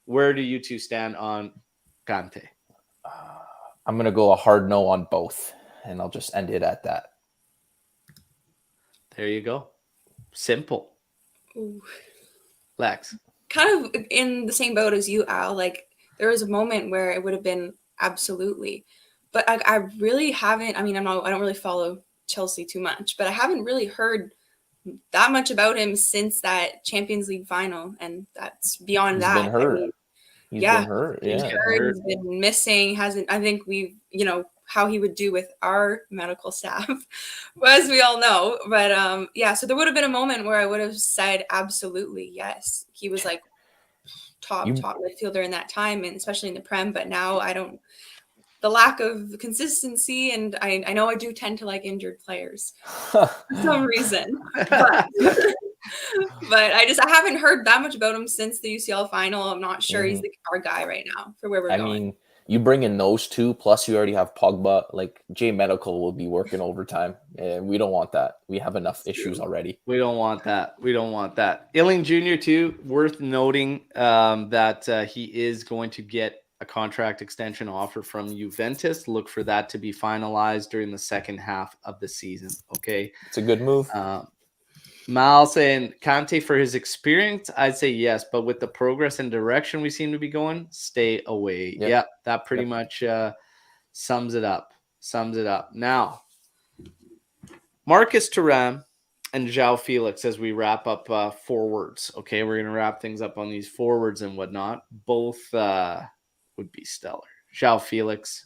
Where do you two stand on Kante? I'm going to go a hard no on both, and I'll just end it at that. There you go. Simple. Ooh. Lex. Kind of in the same boat as you, Al. Like, there was a moment where it would have been absolutely. But I really haven't, I don't really follow Chelsea too much, but I haven't really heard that much about him since that Champions League final. And that's beyond that. Been hurt. He's been hurt. He's Yeah. hurt. He's been missing. Hasn't. I think we've, how he would do with our medical staff, as we all know. But so there would have been a moment where I would have said absolutely yes. He was like top midfielder in that time, and especially in the Prem. But now I don't. The lack of consistency, and I know I do tend to like injured players for some reason, but I haven't heard that much about him since the UCL final. I'm not sure he's our guy right now for where we're going. I mean, you bring in those two, plus you already have Pogba. Like J Medical will be working overtime, and we don't want that. We have enough issues already. We don't want that. Illing Jr. too. Worth noting that he is going to get a contract extension offer from Juventus. Look for that to be finalized during the second half of the season. Okay, it's a good move. Mal saying Kante for his experience, I'd say yes, but with the progress and direction we seem to be going, stay away. Yep. Yeah, that pretty much sums it up. Now, Marcus Thuram and João Felix as we wrap up forwards. Okay, we're going to wrap things up on these forwards and whatnot. Both would be stellar. João Felix,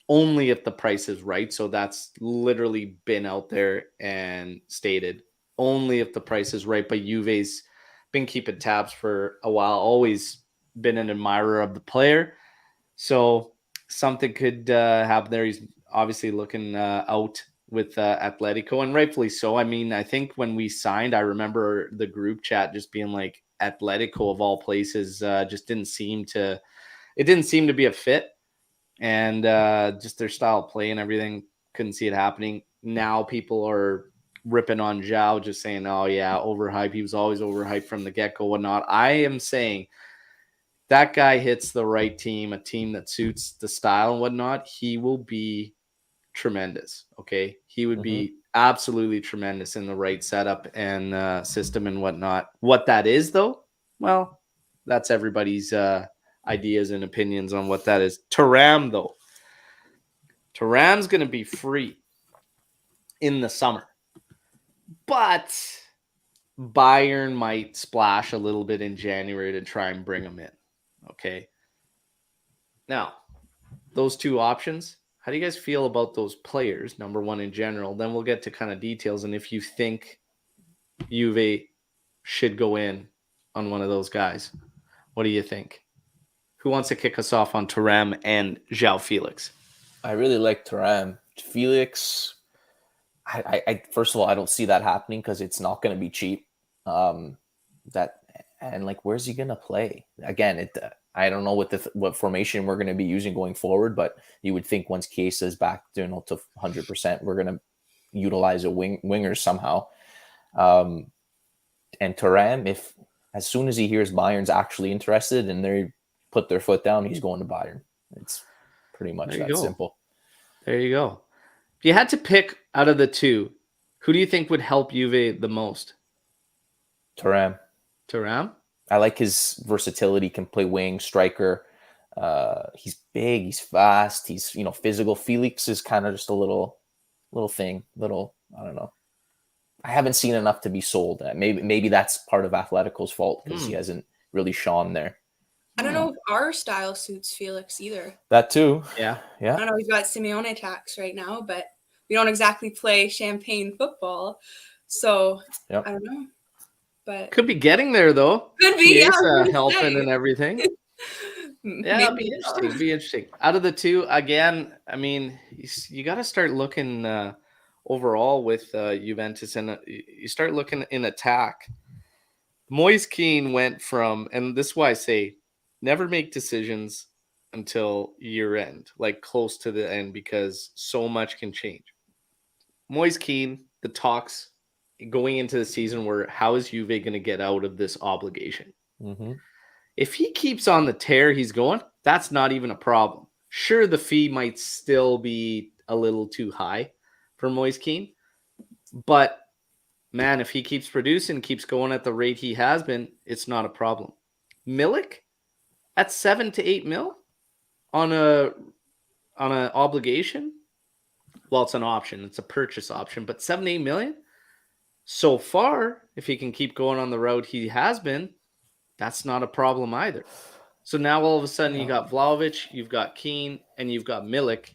only if the price is right. So that's literally been out there and stated. Only if the price is right. But Juve's been keeping tabs for a while. Always been an admirer of the player. So something could happen there. He's obviously looking out with Atletico, and rightfully so. I mean, I think when we signed, I remember the group chat just being like, Atletico of all places just didn't seem to be a fit, and just their style of play and everything, couldn't see it happening. Now people are ripping on João, just saying, oh yeah, overhyped. He was always overhyped from the get-go, whatnot. I am saying that guy hits the right team, a team that suits the style and whatnot, he will be tremendous. Okay, he would be absolutely tremendous in the right setup and system and whatnot. What that is, though, well, that's everybody's ideas and opinions on what that is. Thuram, though, Thuram's going to be free in the summer, but Bayern might splash a little bit in January to try and bring him in. Okay. Now, those two options, how do you guys feel about those players, number one in general? Then we'll get to kind of details and if you think Juve should go in on one of those guys. What do you think? Who wants to kick us off on Thuram and João Felix? I really like Thuram. Felix, I first of all, I don't see that happening because it's not going to be cheap. Where's he going to play? Again, I don't know what formation we're going to be using going forward, but you would think once Chiesa is back to 100%, we're going to utilize a winger somehow. And Thuram, if as soon as he hears Bayern's actually interested and they put their foot down, he's going to Bayern. It's pretty much that simple. There you go. If you had to pick out of the two, who do you think would help Juve the most? Thuram. I like his versatility. Can play wing, striker. He's big. He's fast. He's physical. Felix is kind of just a little thing. I don't know. I haven't seen enough to be sold. Maybe that's part of Atletico's fault because he hasn't really shone there. I don't know if our style suits Felix either. That too. Yeah. I don't know. We've got Simeone attacks right now, but we don't exactly play champagne football. So I don't know. But could be getting there though. Could be, helping and everything. It'd be interesting. Out of the two, again, I mean, you got to start looking overall with Juventus, and you start looking in attack. Moise Kean went from, and this is why I say, never make decisions until year end, like close to the end, because so much can change. Moise Kean, the talks going into the season were, how is Juve going to get out of this obligation? If he keeps on the tear he's going, that's not even a problem. Sure, the fee might still be a little too high for Moise Kean, but man, if he keeps producing, keeps going at the rate he has been, it's not a problem. Milik at 7 to 8 mil on an obligation. Well, it's an option. It's a purchase option, but 7 to 8 million so far, if he can keep going on the road he has been, that's not a problem either. So now all of a sudden you got Vlahovic, you've got Keane, and you've got Milik,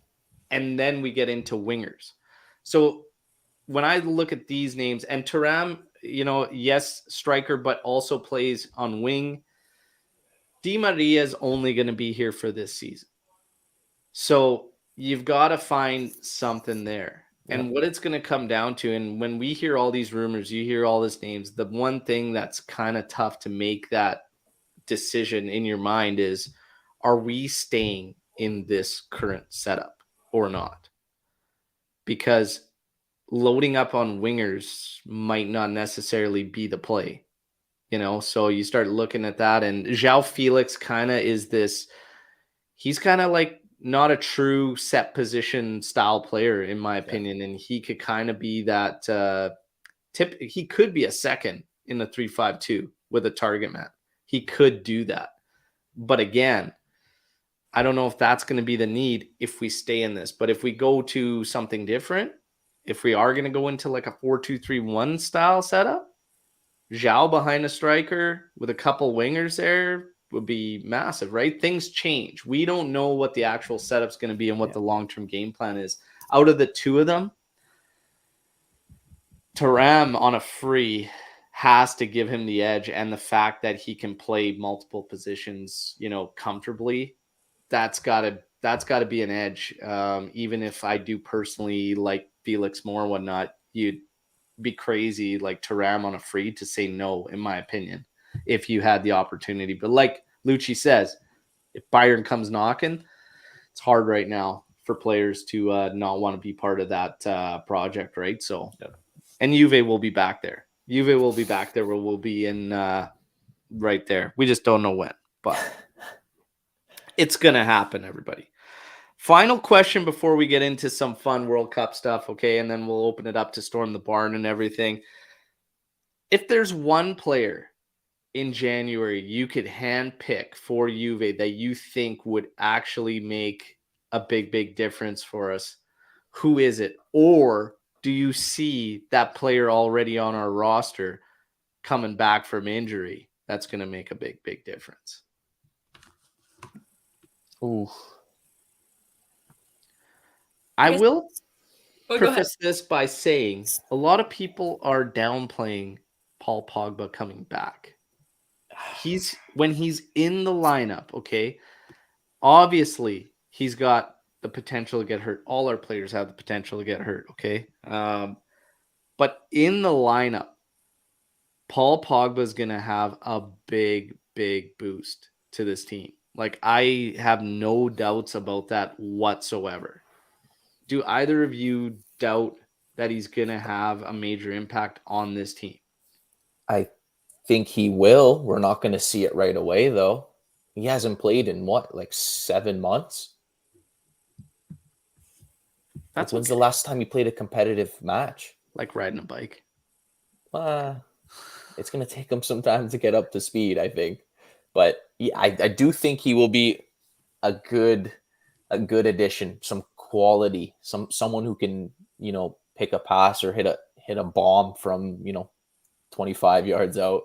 and then we get into wingers. So when I look at these names, and Thuram, yes, striker, but also plays on wing. Di Maria is only going to be here for this season. So you've got to find something there. And what it's going to come down to, and when we hear all these rumors, you hear all these names, the one thing that's kind of tough to make that decision in your mind is, are we staying in this current setup or not? Because loading up on wingers might not necessarily be the play, so you start looking at that, and João Felix kind of is this, he's kind of like not a true set position style player in my opinion, and he could kind of be that he could be a second in the 3-5-2 with a target man. He could do that. But again, I don't know if that's going to be the need if we stay in this. But if we go to something different, if we are going to go into like a 4-2-3-1 style setup, João behind a striker with a couple wingers there would be massive, right? Things change. We don't know what the actual setup's going to be and what the long-term game plan is. Out of the two of them, Thuram on a free has to give him the edge, and the fact that he can play multiple positions, comfortably, that's gotta be an edge. Even if I do personally like Felix more and whatnot, you'd be crazy like Thuram on a free to say no, in my opinion, if you had the opportunity. But like Lucci says, if Bayern comes knocking, it's hard right now for players to not want to be part of that project, right? So, and Juve will be back there. Juve will be back there where we'll be in right there. We just don't know when, but it's going to happen, everybody. Final question before we get into some fun World Cup stuff, okay? And then we'll open it up to Storm the Barn and everything. If there's one player in January you could handpick for Juve that you think would actually make a big, big difference for us, who is it? Or do you see that player already on our roster coming back from injury that's going to make a big, big difference? Ooh. I will preface this by saying a lot of people are downplaying Paul Pogba coming back. When he's in the lineup, okay, obviously he's got the potential to get hurt. All our players have the potential to get hurt, okay? But in the lineup, Paul Pogba is going to have a big, big boost to this team. Like, I have no doubts about that whatsoever. Do either of you doubt that he's going to have a major impact on this team? I think he will. We're not going to see it right away, though. He hasn't played in like 7 months? When's the last time he played a competitive match? Like riding a bike. It's going to take him some time to get up to speed, I think. But yeah, I do think he will be a good addition, some quality, someone who can, pick a pass or hit a bomb from, 25 yards out.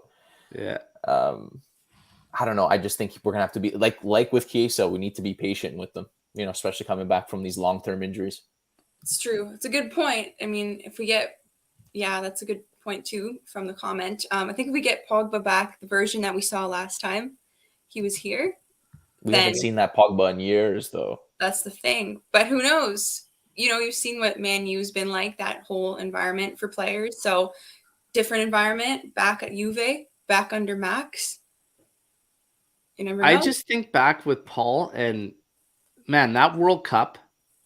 Yeah. I don't know. I just think we're going to have to be like with Chiesa, we need to be patient with them, especially coming back from these long-term injuries. It's true. It's a good point. I mean, that's a good point too from the comment. I think if we get Pogba back, the version that we saw last time he was here, we haven't seen that Pogba in years, though. That's the thing. But who knows? You've seen what Man U's been like, that whole environment for players. So different environment, back at Juve, back under Max. You never know. I just think back with Paul, and man, that World Cup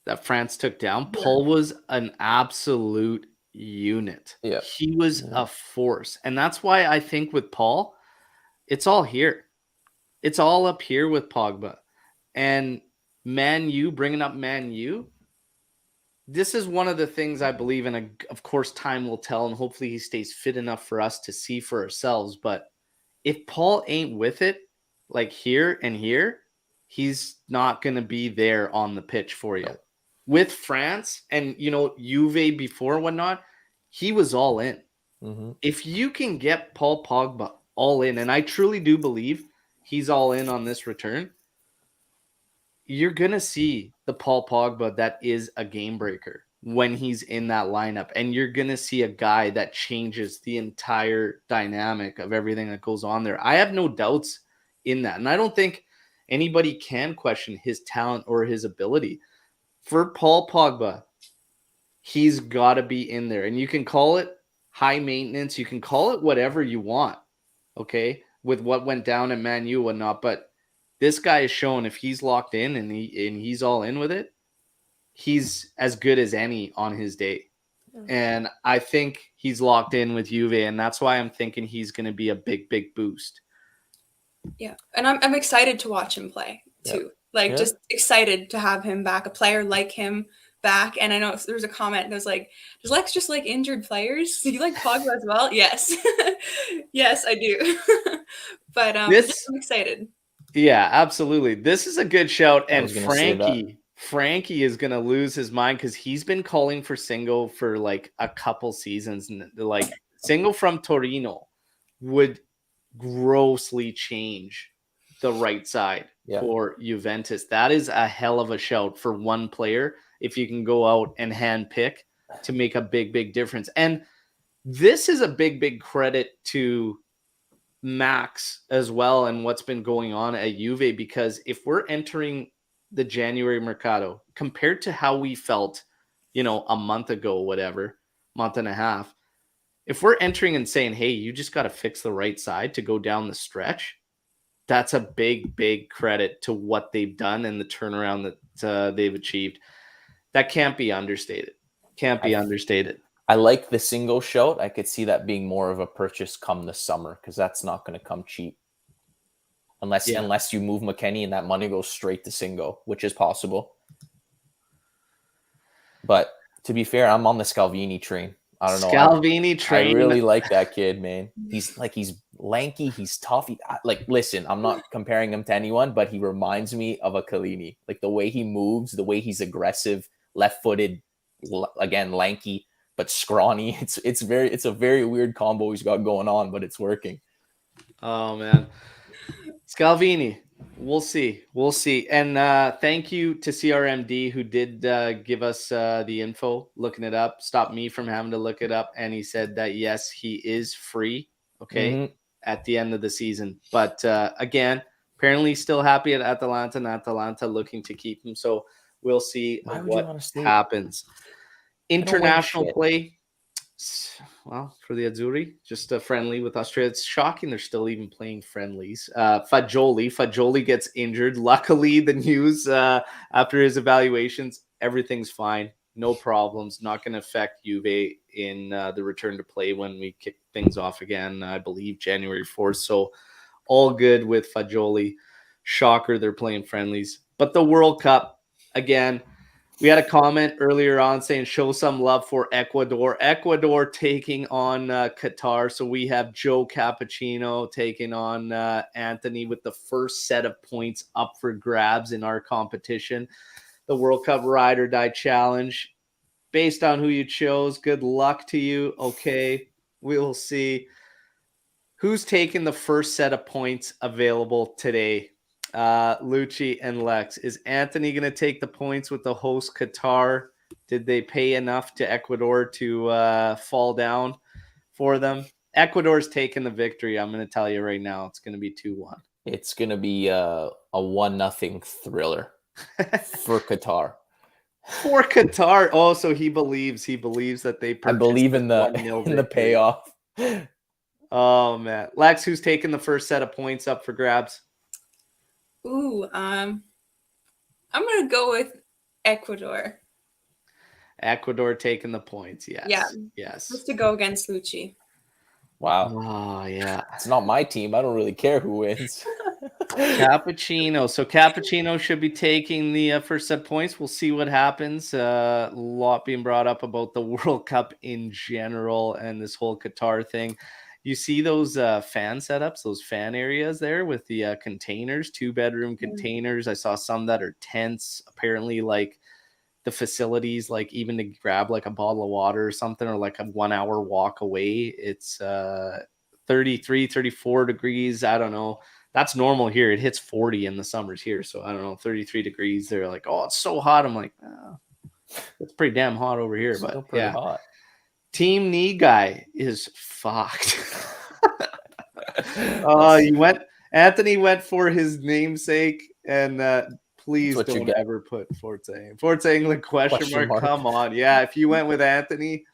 that France took down, Paul was an absolute unit. Yeah. He was a force. And that's why I think with Paul, it's all here. It's all up here with Pogba. And Man U, bringing up Man U, this is one of the things I believe in. Of course, time will tell, and hopefully he stays fit enough for us to see for ourselves. But if Paul ain't with it, like here and here, he's not going to be there on the pitch for you. With France and, Juve before whatnot, he was all in. Mm-hmm. If you can get Paul Pogba all in, and I truly do believe he's all in on this return, you're going to see the Paul Pogba that is a game breaker when he's in that lineup. And you're going to see a guy that changes the entire dynamic of everything that goes on there. I have no doubts in that. And I don't think anybody can question his talent or his ability. For Paul Pogba, he's got to be in there. And you can call it high maintenance. You can call it whatever you want, okay, with what went down at Man U and whatnot. But this guy is shown if he's locked in and he's all in with it, he's as good as any on his day. And I think he's locked in with Juve, and that's why I'm thinking he's going to be a big, big boost. Yeah, and I'm excited to watch him play too. Just excited to have him back, a player like him back. And I know there was a comment that was like, does Lex just like injured players? Do you like Pogba as well? Yes. Yes, I do. But I'm excited. Yeah, absolutely. This is a good shout. And Frankie is going to lose his mind because he's been calling for Singo for like a couple seasons. And like Singo from Torino would grossly change the right side for Juventus. That is a hell of a shout for one player if you can go out and hand pick to make a big, big difference. And this is a big, big credit to Max as well and what's been going on at Juve, because if we're entering the January Mercato compared to how we felt, a month ago, month and a half, if we're entering and saying, hey, you just got to fix the right side to go down the stretch, that's a big, big credit to what they've done and the turnaround that they've achieved. That can't be understated. I like the single shout. I could see that being more of a purchase come the summer because that's not going to come cheap. Unless you move McKennie and that money goes straight to Singo, which is possible. But to be fair, I'm on the Scalvini train. I don't know. Scalvini train. I really like that kid, man. He's lanky. He's tough. Listen, I'm not comparing him to anyone, but he reminds me of a Chiellini. Like the way he moves, the way he's aggressive, left-footed, again, lanky, but scrawny. It's a very weird combo he's got going on, but it's working. Oh, man. Scalvini, we'll see. And thank you to CRMD who did give us the info, looking it up, stopped me from having to look it up. And he said that, yes, he is free, at the end of the season. But again, apparently still happy at Atalanta, and Atalanta looking to keep him. So we'll see what happens. International play. Well, for the Azzurri, just a friendly with Australia. It's shocking they're still even playing friendlies. Fagioli gets injured. Luckily, the news after his evaluations, everything's fine. No problems. Not going to affect Juve in the return to play when we kick things off again, I believe, January 4th. So all good with Fagioli. Shocker, they're playing friendlies. But the World Cup, again, we had a comment earlier on saying show some love for Ecuador. Ecuador taking on Qatar. So we have Joe Cappuccino taking on Anthony with the first set of points up for grabs in our competition. The World Cup Ride or Die Challenge. Based on who you chose, good luck to you. Okay, we'll see. Who's taking the first set of points available today? Lucci and Lex. Is Anthony going to take the points with the host Qatar? Did they pay enough to Ecuador to fall down for them? Ecuador's taking the victory. I'm going to tell you right now, it's going to be 2-1. It's going to be a 1-0 thriller for Qatar. For Qatar. Oh, so he believes that they. I believe in the payoff. Oh man, Lex, who's taking the first set of points up for grabs? Ooh, I'm going to go with Ecuador. Ecuador taking the points, yes. Yeah. Yes. Just to go against Lucci. Wow. Oh, yeah. It's not my team. I don't really care who wins. Cappuccino. So Cappuccino should be taking the first set points. We'll see what happens. A lot being brought up about the World Cup in general and this whole Qatar thing. You see those fan setups, those fan areas there with the containers, 2-bedroom containers. I saw some that are tents. Apparently, like the facilities, like even to grab like a bottle of water or something, or like a 1-hour walk away. It's 33, 34 degrees. I don't know. That's normal here. It hits 40 in the summers here. So I don't know, 33 degrees. They're like, oh, it's so hot. I'm like, it's pretty damn hot over here. Still But pretty yeah, hot. Team Knee Guy is fucked. Anthony went for his namesake, and please don't ever put Forza England question mark. Come on. Yeah, if you went with Anthony.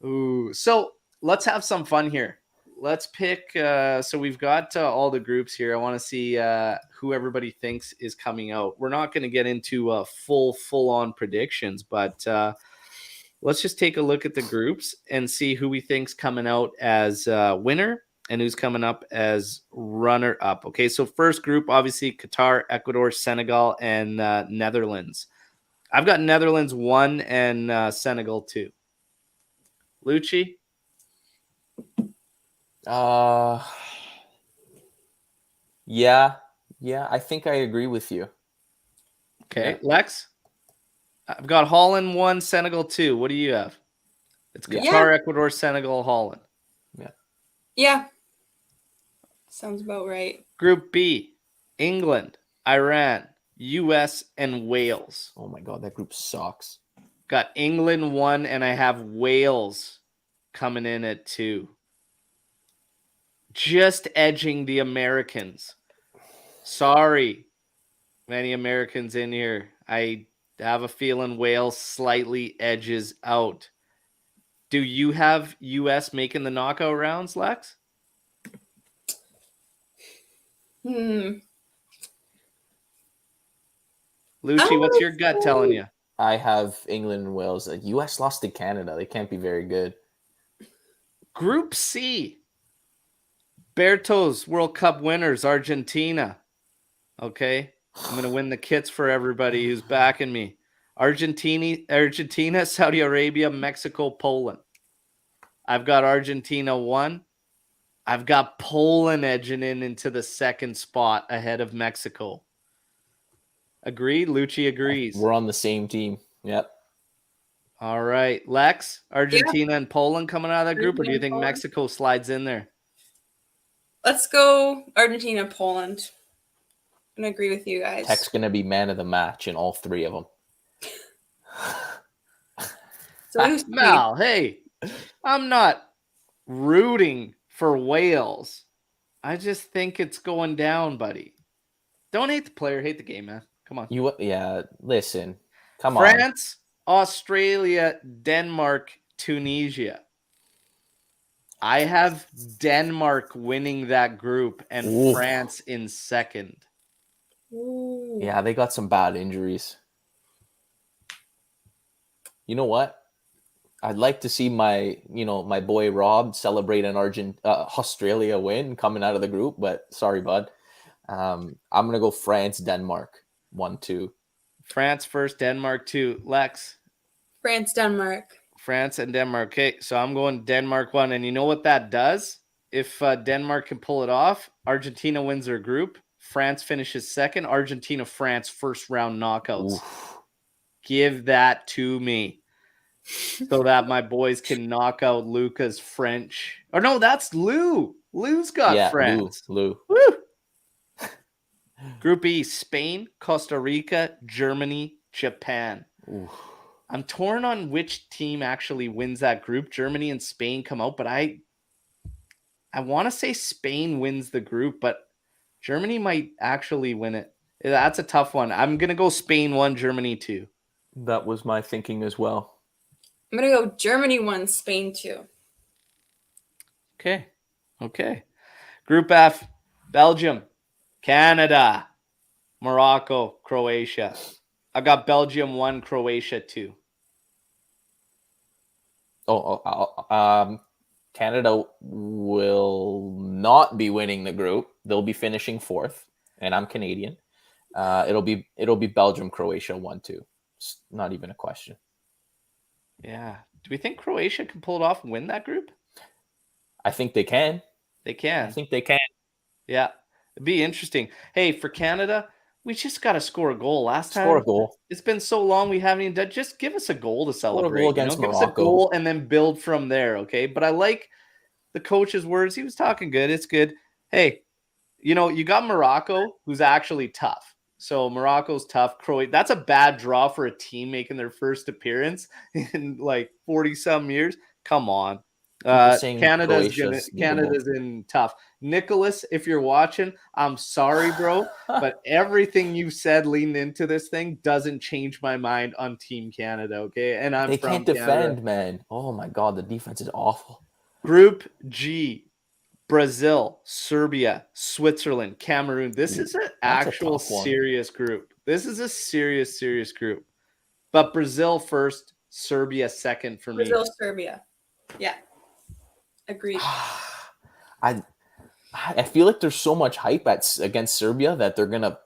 Ooh. So let's have some fun here. Let's pick. So we've got all the groups here. I want to see who everybody thinks is coming out. We're not going to get into full-on predictions, but let's just take a look at the groups and see who we think's coming out as winner and who's coming up as runner-up. Okay, so first group, obviously, Qatar, Ecuador, Senegal, and Netherlands. I've got Netherlands 1 and Senegal 2. Lucci? Yeah, I think I agree with you. Okay, yeah. Lex? I've got Holland 1, Senegal 2. What do you have? It's Qatar, Ecuador, Senegal, Holland. Yeah. Sounds about right. Group B, England, Iran, US, and Wales. Oh my God, that group sucks. Got England 1, and I have Wales coming in at 2. Just edging the Americans. Sorry, many Americans in here. I have a feeling Wales slightly edges out. Do you have US making the knockout rounds, Lex? Lucci, what's your gut telling you? I have England and Wales. US lost to Canada. They can't be very good. Group C. Berto's World Cup winners, Argentina. Okay. I'm going to win the kits for everybody who's backing me. Argentina, Saudi Arabia, Mexico, Poland. I've got Argentina 1. I've got Poland edging into the second spot ahead of Mexico. Agreed? Lucci agrees. We're on the same team. Yep. All right. Lex, Argentina and Poland coming out of that group, or do you think Mexico slides in there? Let's go Argentina, Poland. I'm going to agree with you guys. Tech's going to be man of the match in all 3 of them. Mal, hey, I'm not rooting for Wales. I just think it's going down, buddy. Don't hate the player, hate the game, man. Come on. Listen. Come on. France, Australia, Denmark, Tunisia. I have Denmark winning that group and France in second. Ooh. Yeah, they got some bad injuries. You know what? I'd like to see my boy Rob celebrate an Australia win coming out of the group, but sorry, bud. I'm gonna go France, Denmark 1-2. France first, Denmark 2. Lex. France, Denmark. France and Denmark. Okay, so I'm going Denmark 1, and you know what that does? If Denmark can pull it off, Argentina wins their group. France finishes second. Argentina, France, first round knockouts. Oof. Give that to me. So that my boys can knock out Luca's French. Or no, that's Lou. Lou's got France. Lou. Woo! Group E, Spain, Costa Rica, Germany, Japan. Oof. I'm torn on which team actually wins that group. Germany and Spain come out, but I want to say Spain wins the group, but Germany might actually win it. That's a tough one. I'm going to go Spain 1, Germany 2. That was my thinking as well. I'm going to go Germany 1, Spain 2. Okay. Group F, Belgium, Canada, Morocco, Croatia. I got Belgium 1, Croatia 2. Canada will not be winning the group. They'll be finishing 4th, and I'm Canadian. It'll be Belgium, Croatia 1-2. It's not even a question. Yeah. Do we think Croatia can pull it off and win that group? I think they can. They can. I think they can. Yeah. It'd be interesting. Hey, for Canada, we just got to score a goal. Last time, score a goal. It's been so long we haven't even done. Just give us a goal to celebrate. Score a goal against Give us Morocco. a goal and then build from there, okay? But I like the coach's words. He was talking good. It's good. Hey, you got Morocco, who's actually tough. So Morocco's tough. Croatia, that's a bad draw for a team making their first appearance in like 40 some years. Come on. Canada's in tough. Nicholas, if you're watching, I'm sorry, bro, but everything you've said leading into this thing doesn't change my mind on Team Canada, okay? And They can't defend, Canada. man. Oh my God, the defense is awful. Group G, Brazil, Serbia, Switzerland, Cameroon. This is an actual serious group. This is a serious group. But Brazil first, Serbia second for me. Brazil, Serbia. Yeah. Agreed. I feel like there's so much hype against Serbia that they're gonna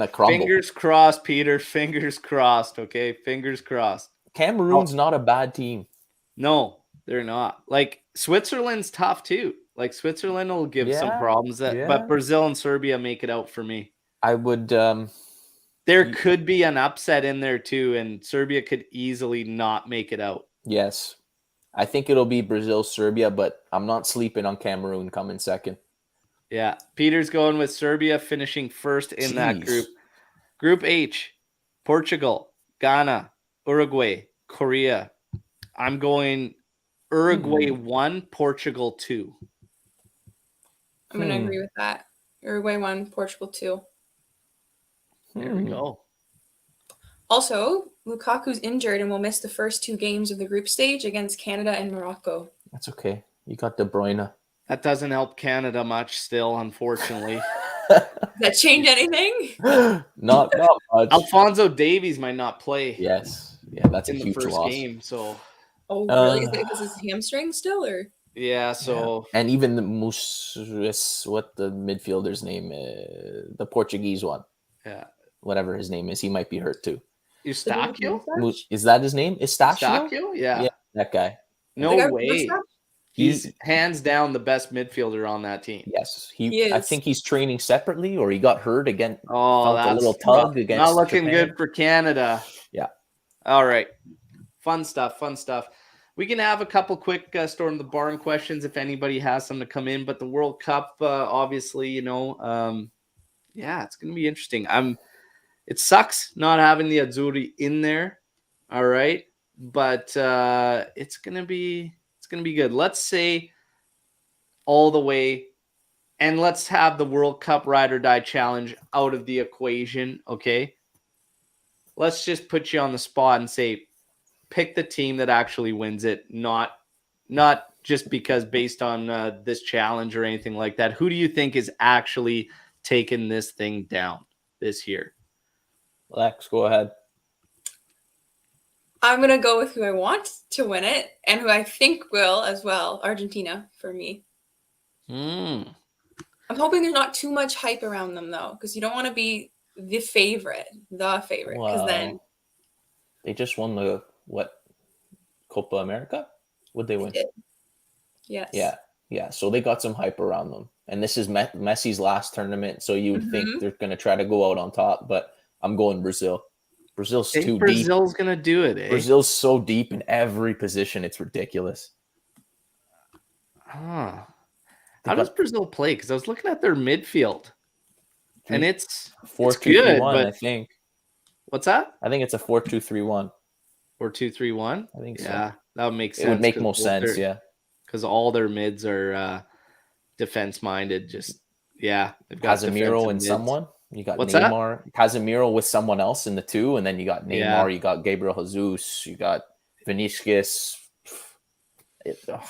crumble. Fingers crossed, Peter. Fingers crossed. Okay, fingers crossed. Cameroon's not a bad team. No, they're not. Like Switzerland's tough too. Like Switzerland will give some problems, but Brazil and Serbia make it out for me. I would. There could be an upset in there too, and Serbia could easily not make it out. Yes, I think it'll be Brazil, Serbia, but I'm not sleeping on Cameroon coming second. Yeah, Peter's going with Serbia finishing first in that group. Group H, Portugal, Ghana, Uruguay, Korea. I'm going Uruguay 1, Portugal 2. I'm going to agree with that. Uruguay 1, Portugal 2. There we go. Also, Lukaku's injured and will miss the first 2 games of the group stage against Canada and Morocco. That's okay. You got De Bruyne. That doesn't help Canada much still, unfortunately. Does that change anything? Not much. Alphonso Davies might not play. Yes. Yeah, that's in a the huge first loss. Game. So. Oh, really? Is it because it's hamstring still, or? Yeah. So. Yeah. And even the what the midfielder's name is, the Portuguese one. Yeah. Whatever his name is, he might be hurt too. Eustáquio? Is that his name? Eustáquio? Yeah, that guy. No way. He's hands down the best midfielder on that team. Yes, he is. I think he's training separately, or he got hurt again. Oh, that's a little tug against. Not looking Japan. good for Canada. Yeah. All right. Fun stuff. We can have a couple quick Storm the Barn questions if anybody has some to come in. But the World Cup, obviously, it's going to be interesting. It sucks not having the Azzurri in there. All right, but it's gonna be good. Let's say all the way, and let's have the World Cup Ride or Die Challenge out of the equation. Okay, let's just put you on the spot and say, pick the team that actually wins it, not just because based on this challenge or anything like that. Who do you think is actually taking this thing down this year? Lex, go ahead. I'm going to go with who I want to win it and who I think will as well. Argentina for me. I'm hoping there's not too much hype around them, though, because you don't want to be the favorite. Because then they just won the Copa America? Would they win? They did. Yes. Yeah. So they got some hype around them, and this is Messi's last tournament, so you would think they're going to try to go out on top, but I'm going Brazil. Brazil's too deep. Brazil's going to do it, eh? Brazil's so deep in every position. It's ridiculous. How does Brazil play? Because I was looking at their midfield, and it's 4-2-3-1, I think. What's that? I think it's a 4-2-3-1. 4-2-3-1? I think so. Yeah, that would make sense. It would make more sense, yeah. Because all their mids are defense-minded. They've got Casemiro and someone. You got What's Neymar, that? Casemiro with someone else in the 2, and then you got Neymar, you got Gabriel Jesus, you got Vinicius.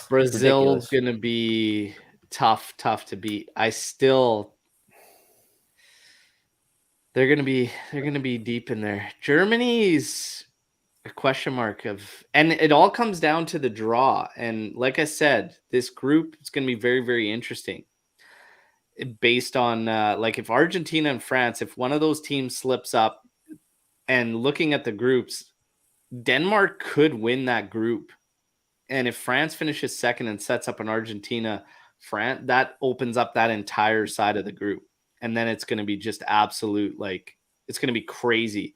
Brazil's going to be tough to beat. They're going to be deep in there. Germany's a question mark and it all comes down to the draw. And like I said, this group is going to be very, very interesting. Based on if Argentina and France, if one of those teams slips up, and looking at the groups, Denmark could win that group. And if France finishes second and sets up an Argentina, France, that opens up that entire side of the group. And then it's going to be just absolute, it's going to be crazy.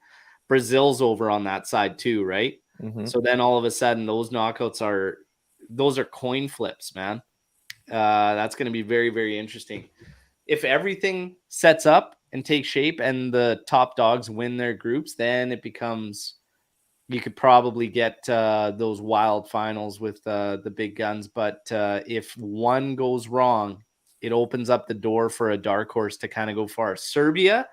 Brazil's over on that side too, right? Mm-hmm. So then all of a sudden those knockouts are coin flips, man. That's going to be very, very interesting. if everything sets up and takes shape and the top dogs win their groups, then it becomes, you could probably get those wild finals with the big guns. But if one goes wrong, it opens up the door for a dark horse to kind of go far. Serbia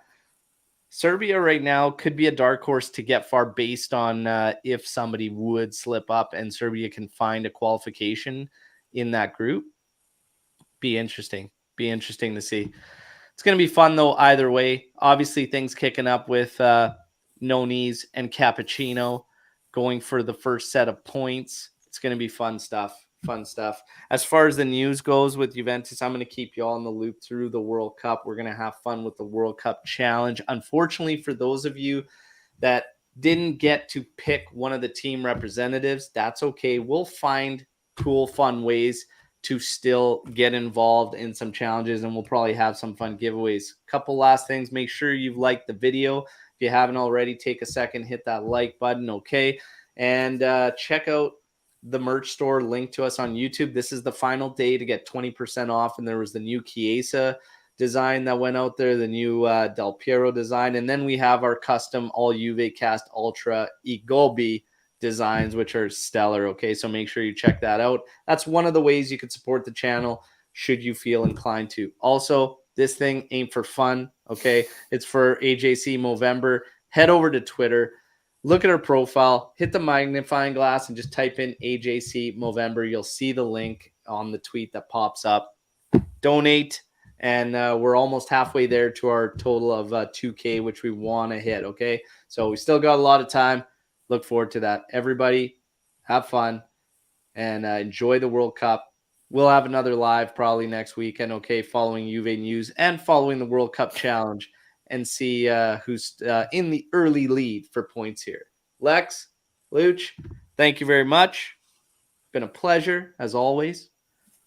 right now could be a dark horse to get far based on if somebody would slip up and Serbia can find a qualification in that group. Be interesting to see. It's going to be fun though either way. Obviously things kicking up with Noni's and Cappuccino going for the first set of points. It's going to be fun stuff. As far as the news goes with Juventus, I'm going to keep you all in the loop through the World Cup. We're going to have fun with the World Cup Challenge. Unfortunately, for those of you that didn't get to pick one of the team representatives, that's okay. We'll find cool, fun ways to still get involved in some challenges, and we'll probably have some fun giveaways. Couple last things. Make sure you've liked the video. If you haven't already, take a second, hit that like button, okay? And check out the merch store linked to us on YouTube. This is the final day to get 20% off, and there was the new Chiesa design that went out there, the new Del Piero design, and then we have our custom all Juve Cast Ultra Igobi designs, which are stellar, okay? So make sure you check that out. That's one of the ways you could support the channel should you feel inclined to. Also, this thing ain't for fun, okay? It's for AJC Movember. Head over to Twitter, look at our profile, hit the magnifying glass, and just type in AJC Movember. You'll see the link on the tweet that pops up. Donate, and we're almost halfway there to our total of 2K, which we want to hit, okay? So we still got a lot of time. Look forward to that. Everybody, have fun and enjoy the World Cup. We'll have another live probably next weekend, okay, following Juve news and following the World Cup Challenge, and see who's in the early lead for points here. Lex, Luch, thank you very much. Been a pleasure, as always.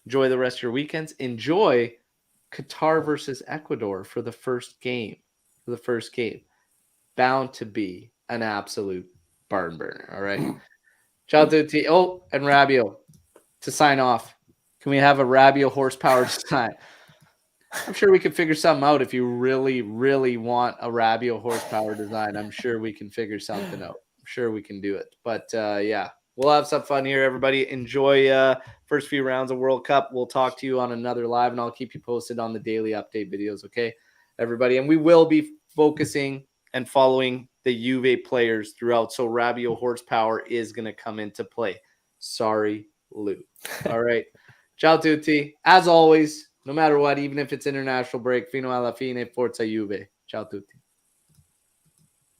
Enjoy the rest of your weekends. Enjoy Qatar versus Ecuador for the first game. Bound to be an absolute barn burner, all right? Ciao tutti. Oh, and Rabiot to sign off. Can we have a Rabiot horsepower design? I'm sure we could figure something out if you really, really want a Rabiot horsepower design. I'm sure we can figure something out. I'm sure we can do it. But, yeah, we'll have some fun here, everybody. Enjoy first few rounds of World Cup. We'll talk to you on another live, and I'll keep you posted on the daily update videos, okay, everybody? And we will be focusing and following the Juve players throughout, so Rabiot horsepower is going to come into play. Sorry, Lou. All right. Ciao tutti. As always, no matter what, even if it's international break, fino alla fine, forza Juve. Ciao tutti.